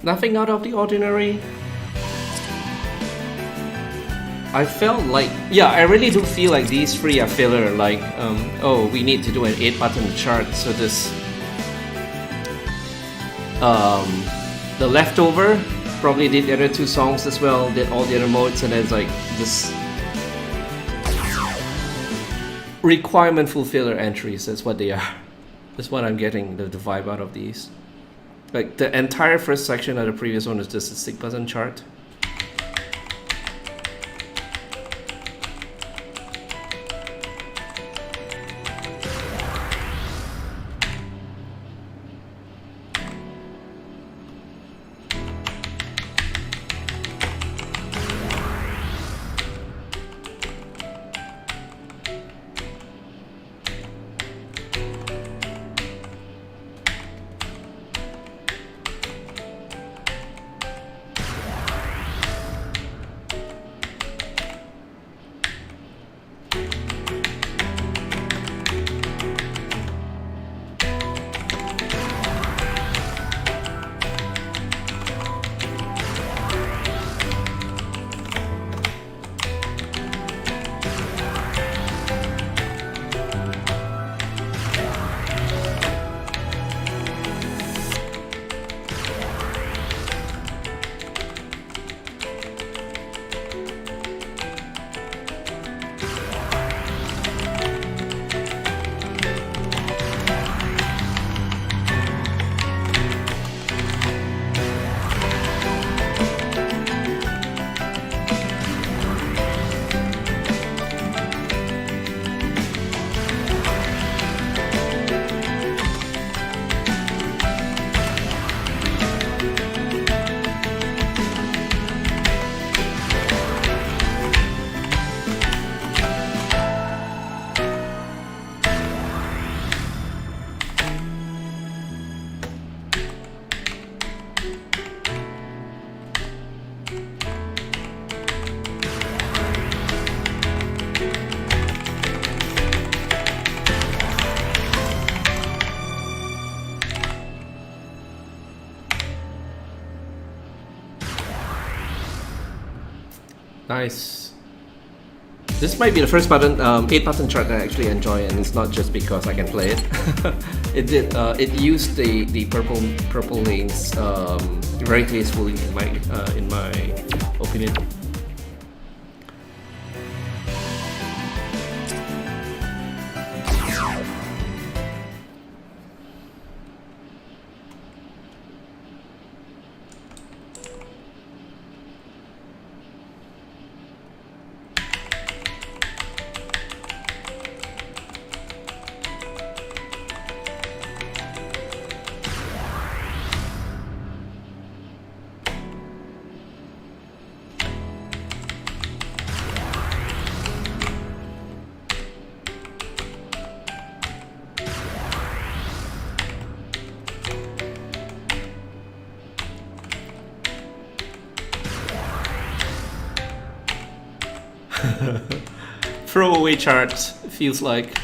Nothing out of the ordinary. I felt like, yeah, I really do feel like these three are filler. Like, oh, we need to do an 8-button chart, so this, the leftover probably did the other two songs as well, did all the other modes, and then it's like this requirement-full filler entries. That's what they are. That's what I'm getting the vibe out of these. Like the entire first section of the previous one is just a 6-button chart. Nice. This might be the first button, 8-button chart that I actually enjoy, and it's not just because I can play it. It used the purple lanes very tastefully in my opinion. Throwaway charts, feels like.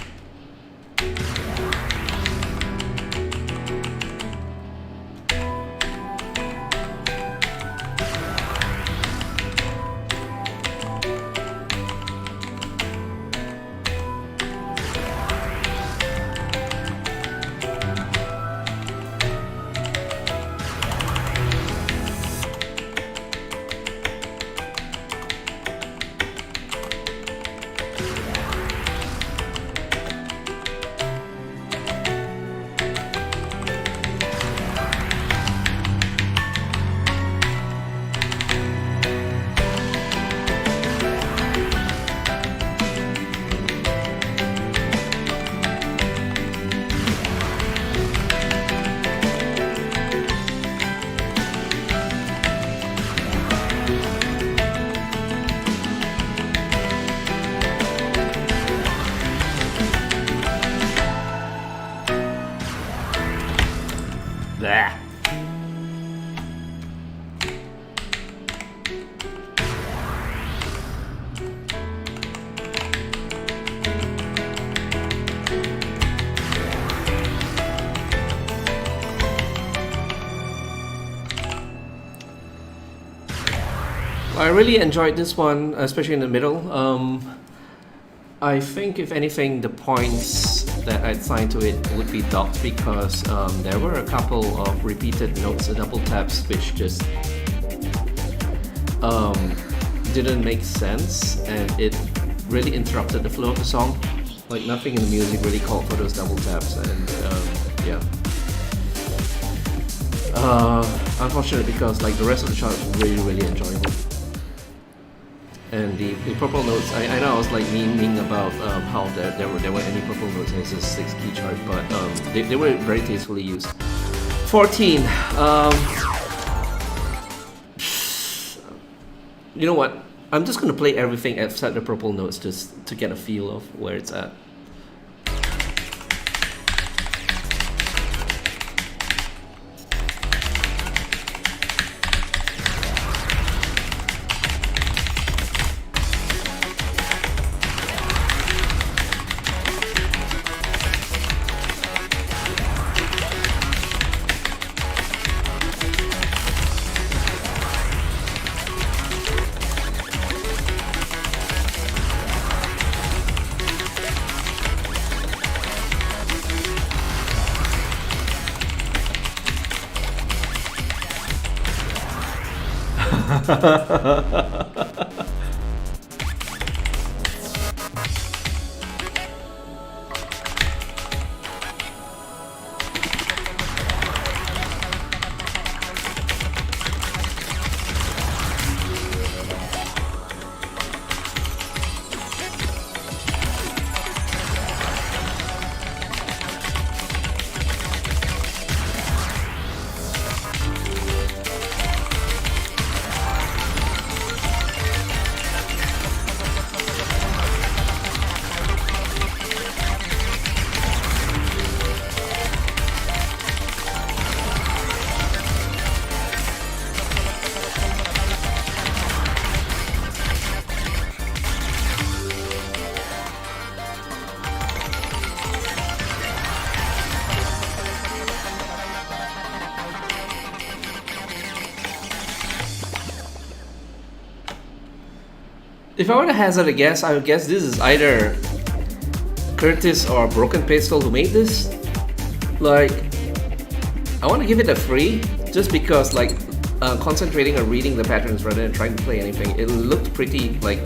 Blah. I really enjoyed this one, especially in the middle. I think, if anything, the points that I'd assign to it would be docked because there were a couple of repeated notes, double taps, which just didn't make sense, and it really interrupted the flow of the song. Like, nothing in the music really called for those double taps, and yeah. Unfortunately, because like the rest of the chart was really enjoyable. And the purple notes, I know I was like memeing about how there were any purple notes in this 6-key chart, but they were very tastefully used. 14. You know what? I'm just gonna play everything except the purple notes just to get a feel of where it's at. If I were to hazard a guess, I would guess this is either Curtis or Broken Pastel who made this. Like, I want to give it a 3 just because, like, concentrating on reading the patterns rather than trying to play anything, it looked pretty, like,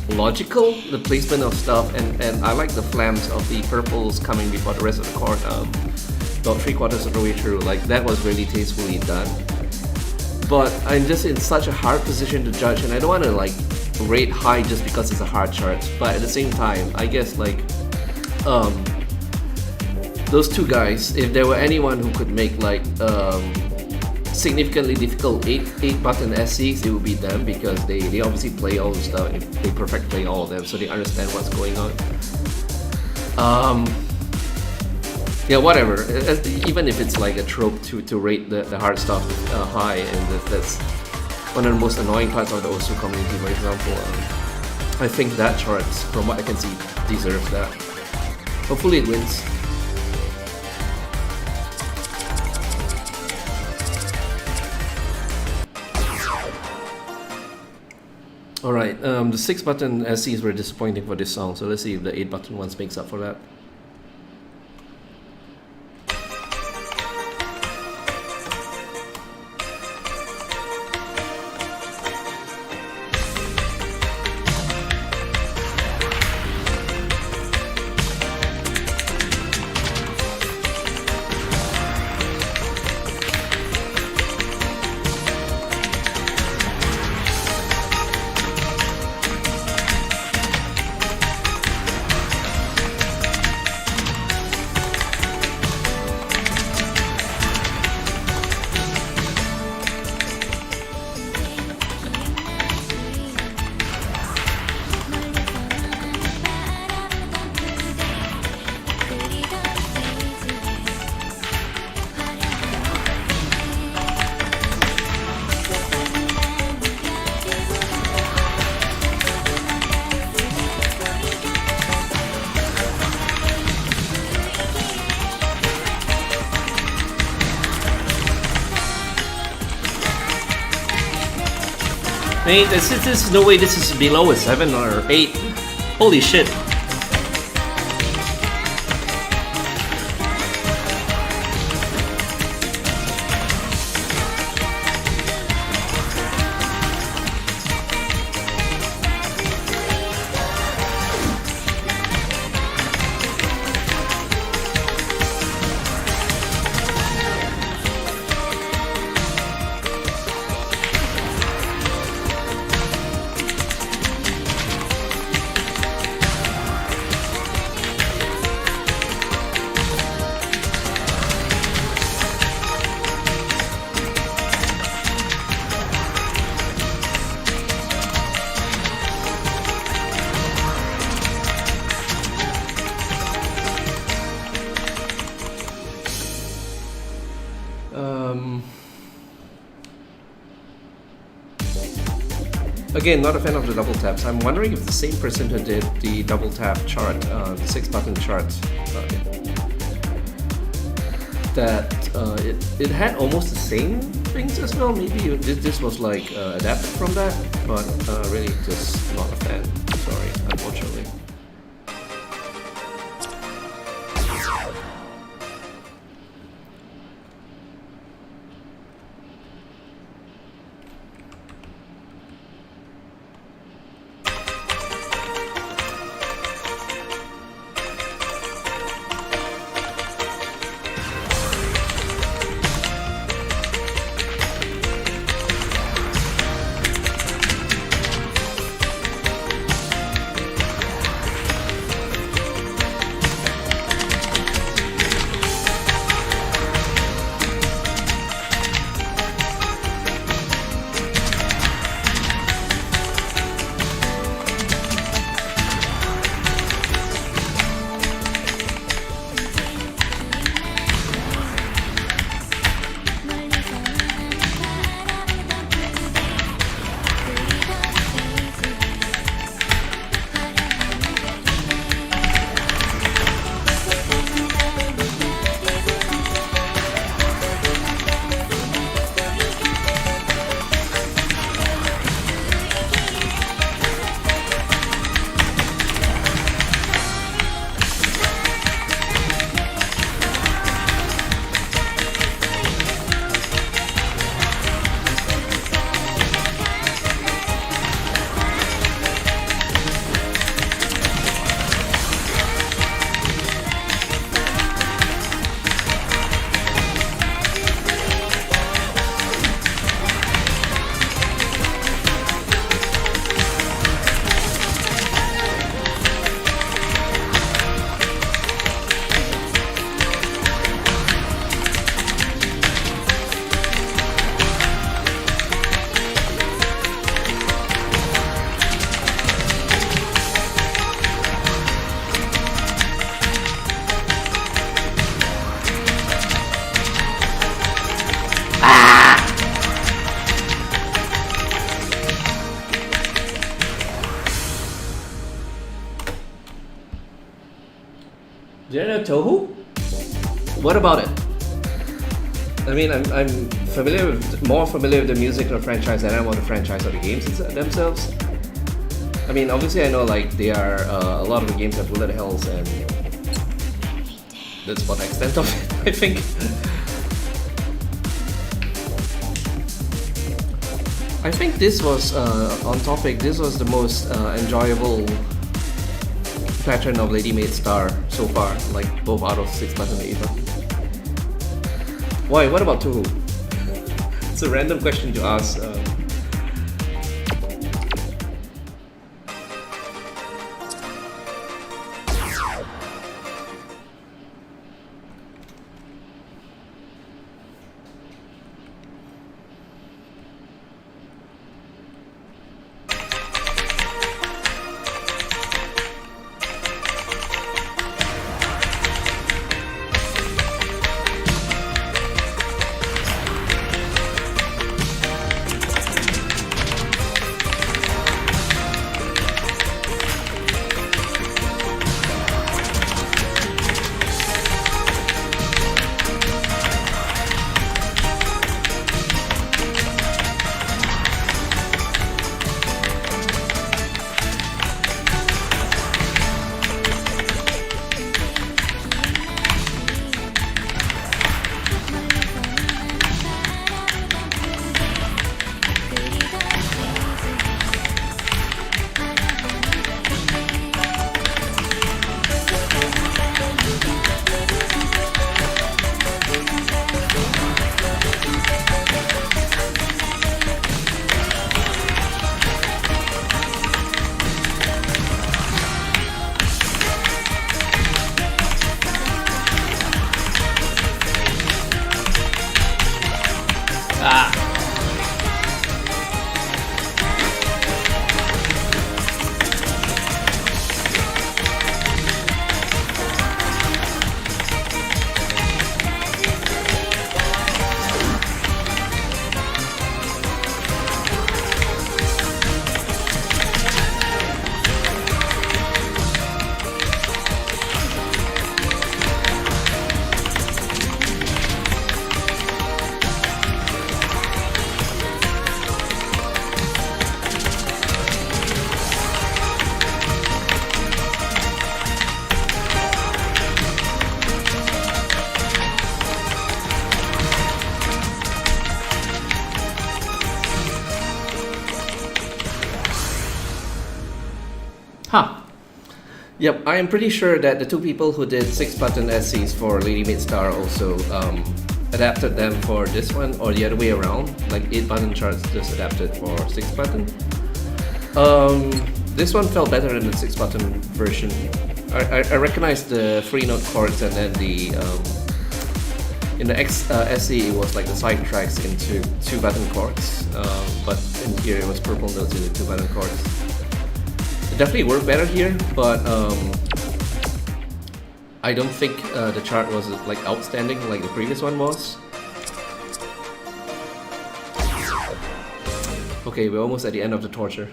logical, the placement of stuff, and I like the flams of the purples coming before the rest of the chord, about 3/4 of the way through. Like, that was really tastefully done. But I'm just in such a hard position to judge, and I don't want to, like, rate high just because it's a hard chart, but at the same time, I guess, like, those two guys, if there were anyone who could make, like, significantly difficult 8 button SCs, it would be them, because they obviously play all the stuff, they perfect play all of them, so they understand what's going on. Yeah, whatever, even if it's like a trope to rate the hard stuff high, and that's one of the most annoying parts of the Osu community, for example. I think that chart, from what I can see, deserves that. Hopefully it wins. Alright, the 6 button SCs were disappointing for this song, so let's see if the 8 button ones makes up for that. Hey, there's no way this is below a 7 or 8. Holy shit. Again, not a fan of the double taps. I'm wondering if the same person who did the double tap chart, the 6 button chart, it had almost the same things as well. Maybe this was like adapted from that, but really just not a fan. Sorry, unfortunately. Do you know Toho? What about it? I mean, I'm more familiar with the music of the franchise than I am with the franchise of the games themselves. I mean, obviously I know like they are a lot of the games are bullet hells, and that's about the extent of it, I think. I think this was on topic. This was the most enjoyable pattern of Lady Maid Star so far, like both out of 6 button and 8 button. Why? What about Toho? It's a random question to ask. Huh. Yep, I am pretty sure that the two people who did 6-button SCs for Lady Maid Star also adapted them for this one, or the other way around, like 8-button charts just adapted for 6-button. This one felt better than the 6-button version. I recognize the 3-note chords, and then the in the SC it was like the side tracks into 2-button chords, but in here it was purple notes in the 2-button chords. It definitely worked better here, but I don't think the chart was like outstanding like the previous one was. Okay, we're almost at the end of the torture.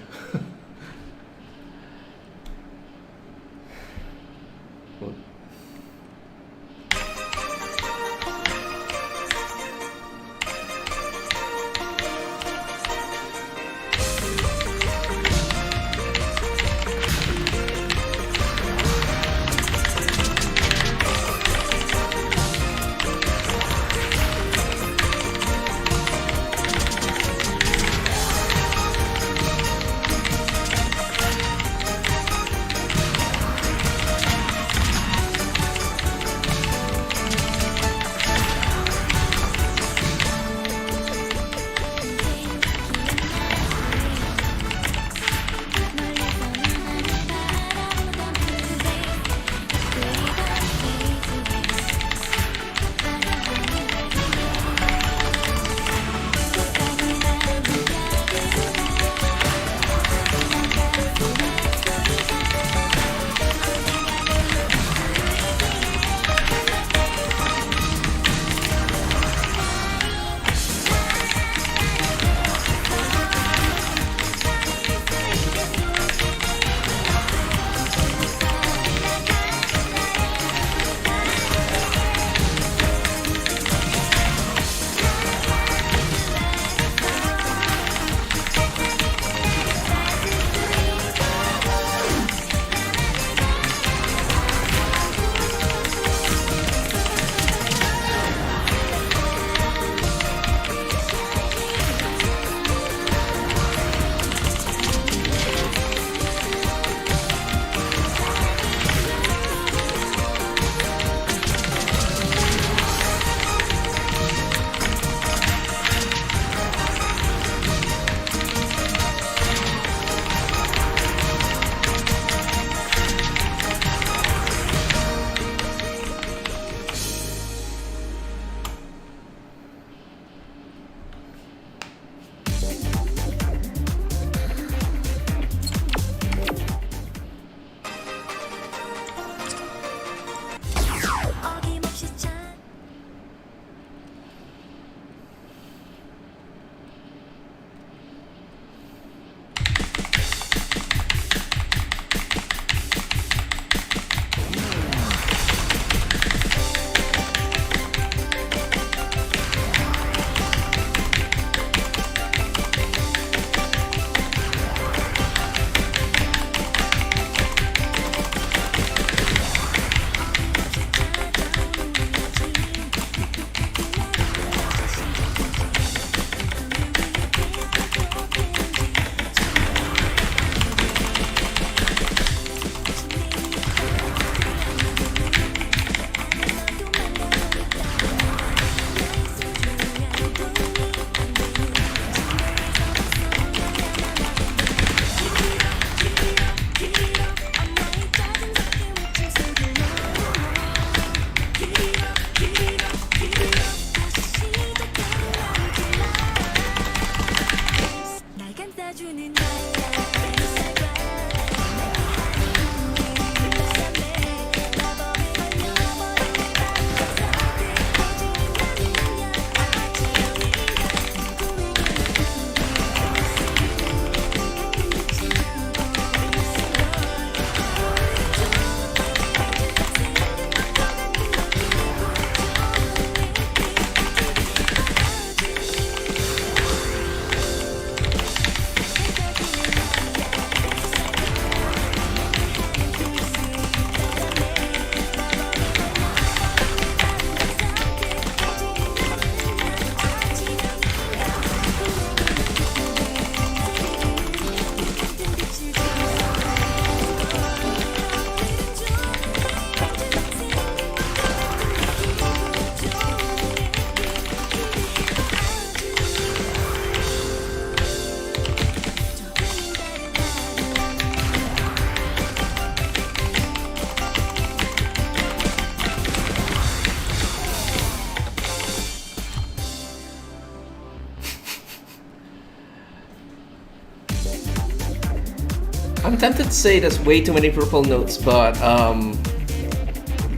I'm tempted to say there's way too many purple notes, but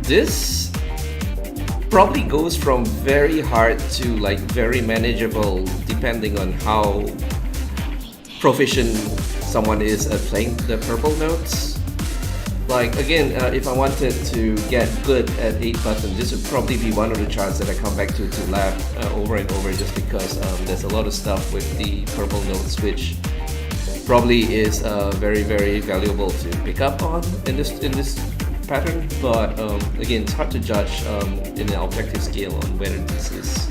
this probably goes from very hard to like very manageable depending on how proficient someone is at playing the purple notes. Like again, if I wanted to get good at 8 button, this would probably be one of the charts that I come back to lab over and over, just because there's a lot of stuff with the purple notes which probably is very valuable to pick up on in this pattern. But again, it's hard to judge in an objective scale on whether this is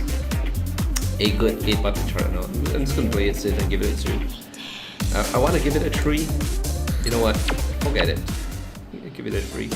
a good 8 button chart or not. I'm just gonna play it safe and give it a 2. I want to give it a 3. You know what? Forget it. Give it a 3.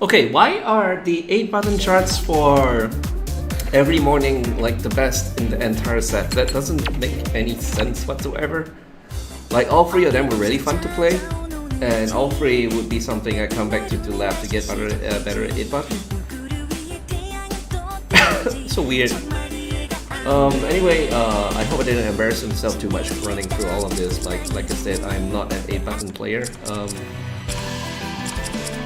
Okay, why are the 8-button charts for every morning like the best in the entire set? That doesn't make any sense whatsoever. Like all three of them were really fun to play, and all three would be something I come back to lab to get better 8-button. So weird. Anyway, I hope I didn't embarrass himself too much running through all of this. Like I said, I'm not an 8-button player.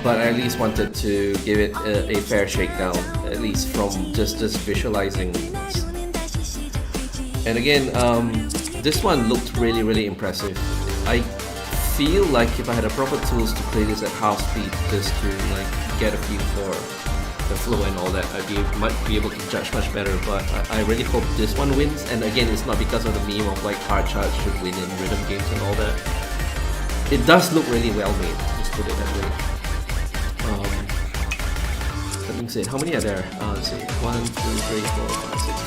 But I at least wanted to give it a fair shakedown, at least from just visualizing. And again, this one looked really impressive. I feel like if I had the proper tools to play this at half speed, just to like get a feel for the flow and all that, might be able to judge much better. But I really hope this one wins. And again, it's not because of the meme of like hard charts should win in rhythm games and all that. It does look really well made. Just put it that way. That being said, how many are there? Let's see. 1, 2, 3, 4, 5, 6.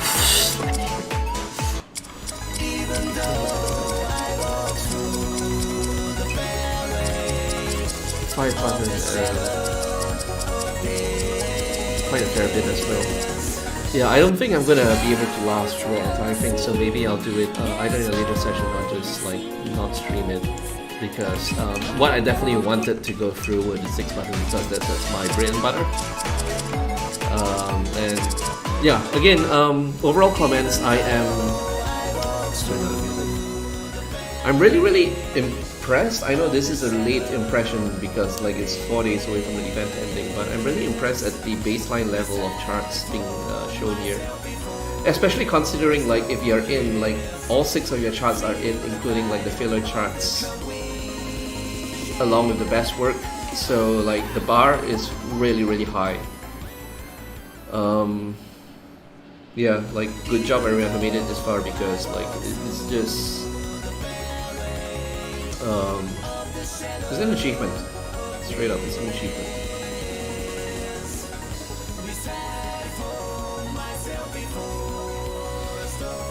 500. Quite a fair bit as well. Yeah, I don't think I'm gonna be able to last through the entire thing, so maybe I'll do it either in a later session or just like not stream it. Because what I definitely wanted to go through were the 6-button because that's my bread and butter. And yeah, again, overall comments, I'm really impressed. I know this is a late impression because like it's 4 days away from the event ending, but I'm really impressed at the baseline level of charts being shown here. Especially considering like if you're in, like all 6 of your charts are in, including like the filler charts along with the best work, so like the bar is really high. Yeah, like good job everyone who made it this far, because like it's just it's an achievement. Straight up, it's an achievement.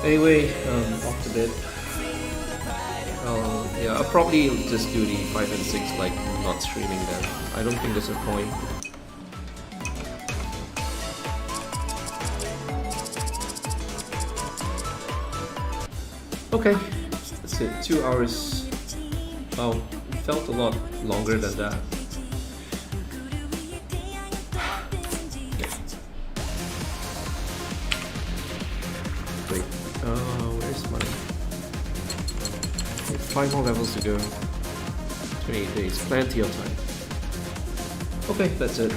Anyway, off to bed. Yeah, I'll probably just do the 5 and 6, like not streaming them. I don't think there's a point. Okay, that's it. 2 hours. Wow, it felt a lot longer than that. Wait, where's my... 5 more levels to go. 28 days, plenty of time. Okay, that's it.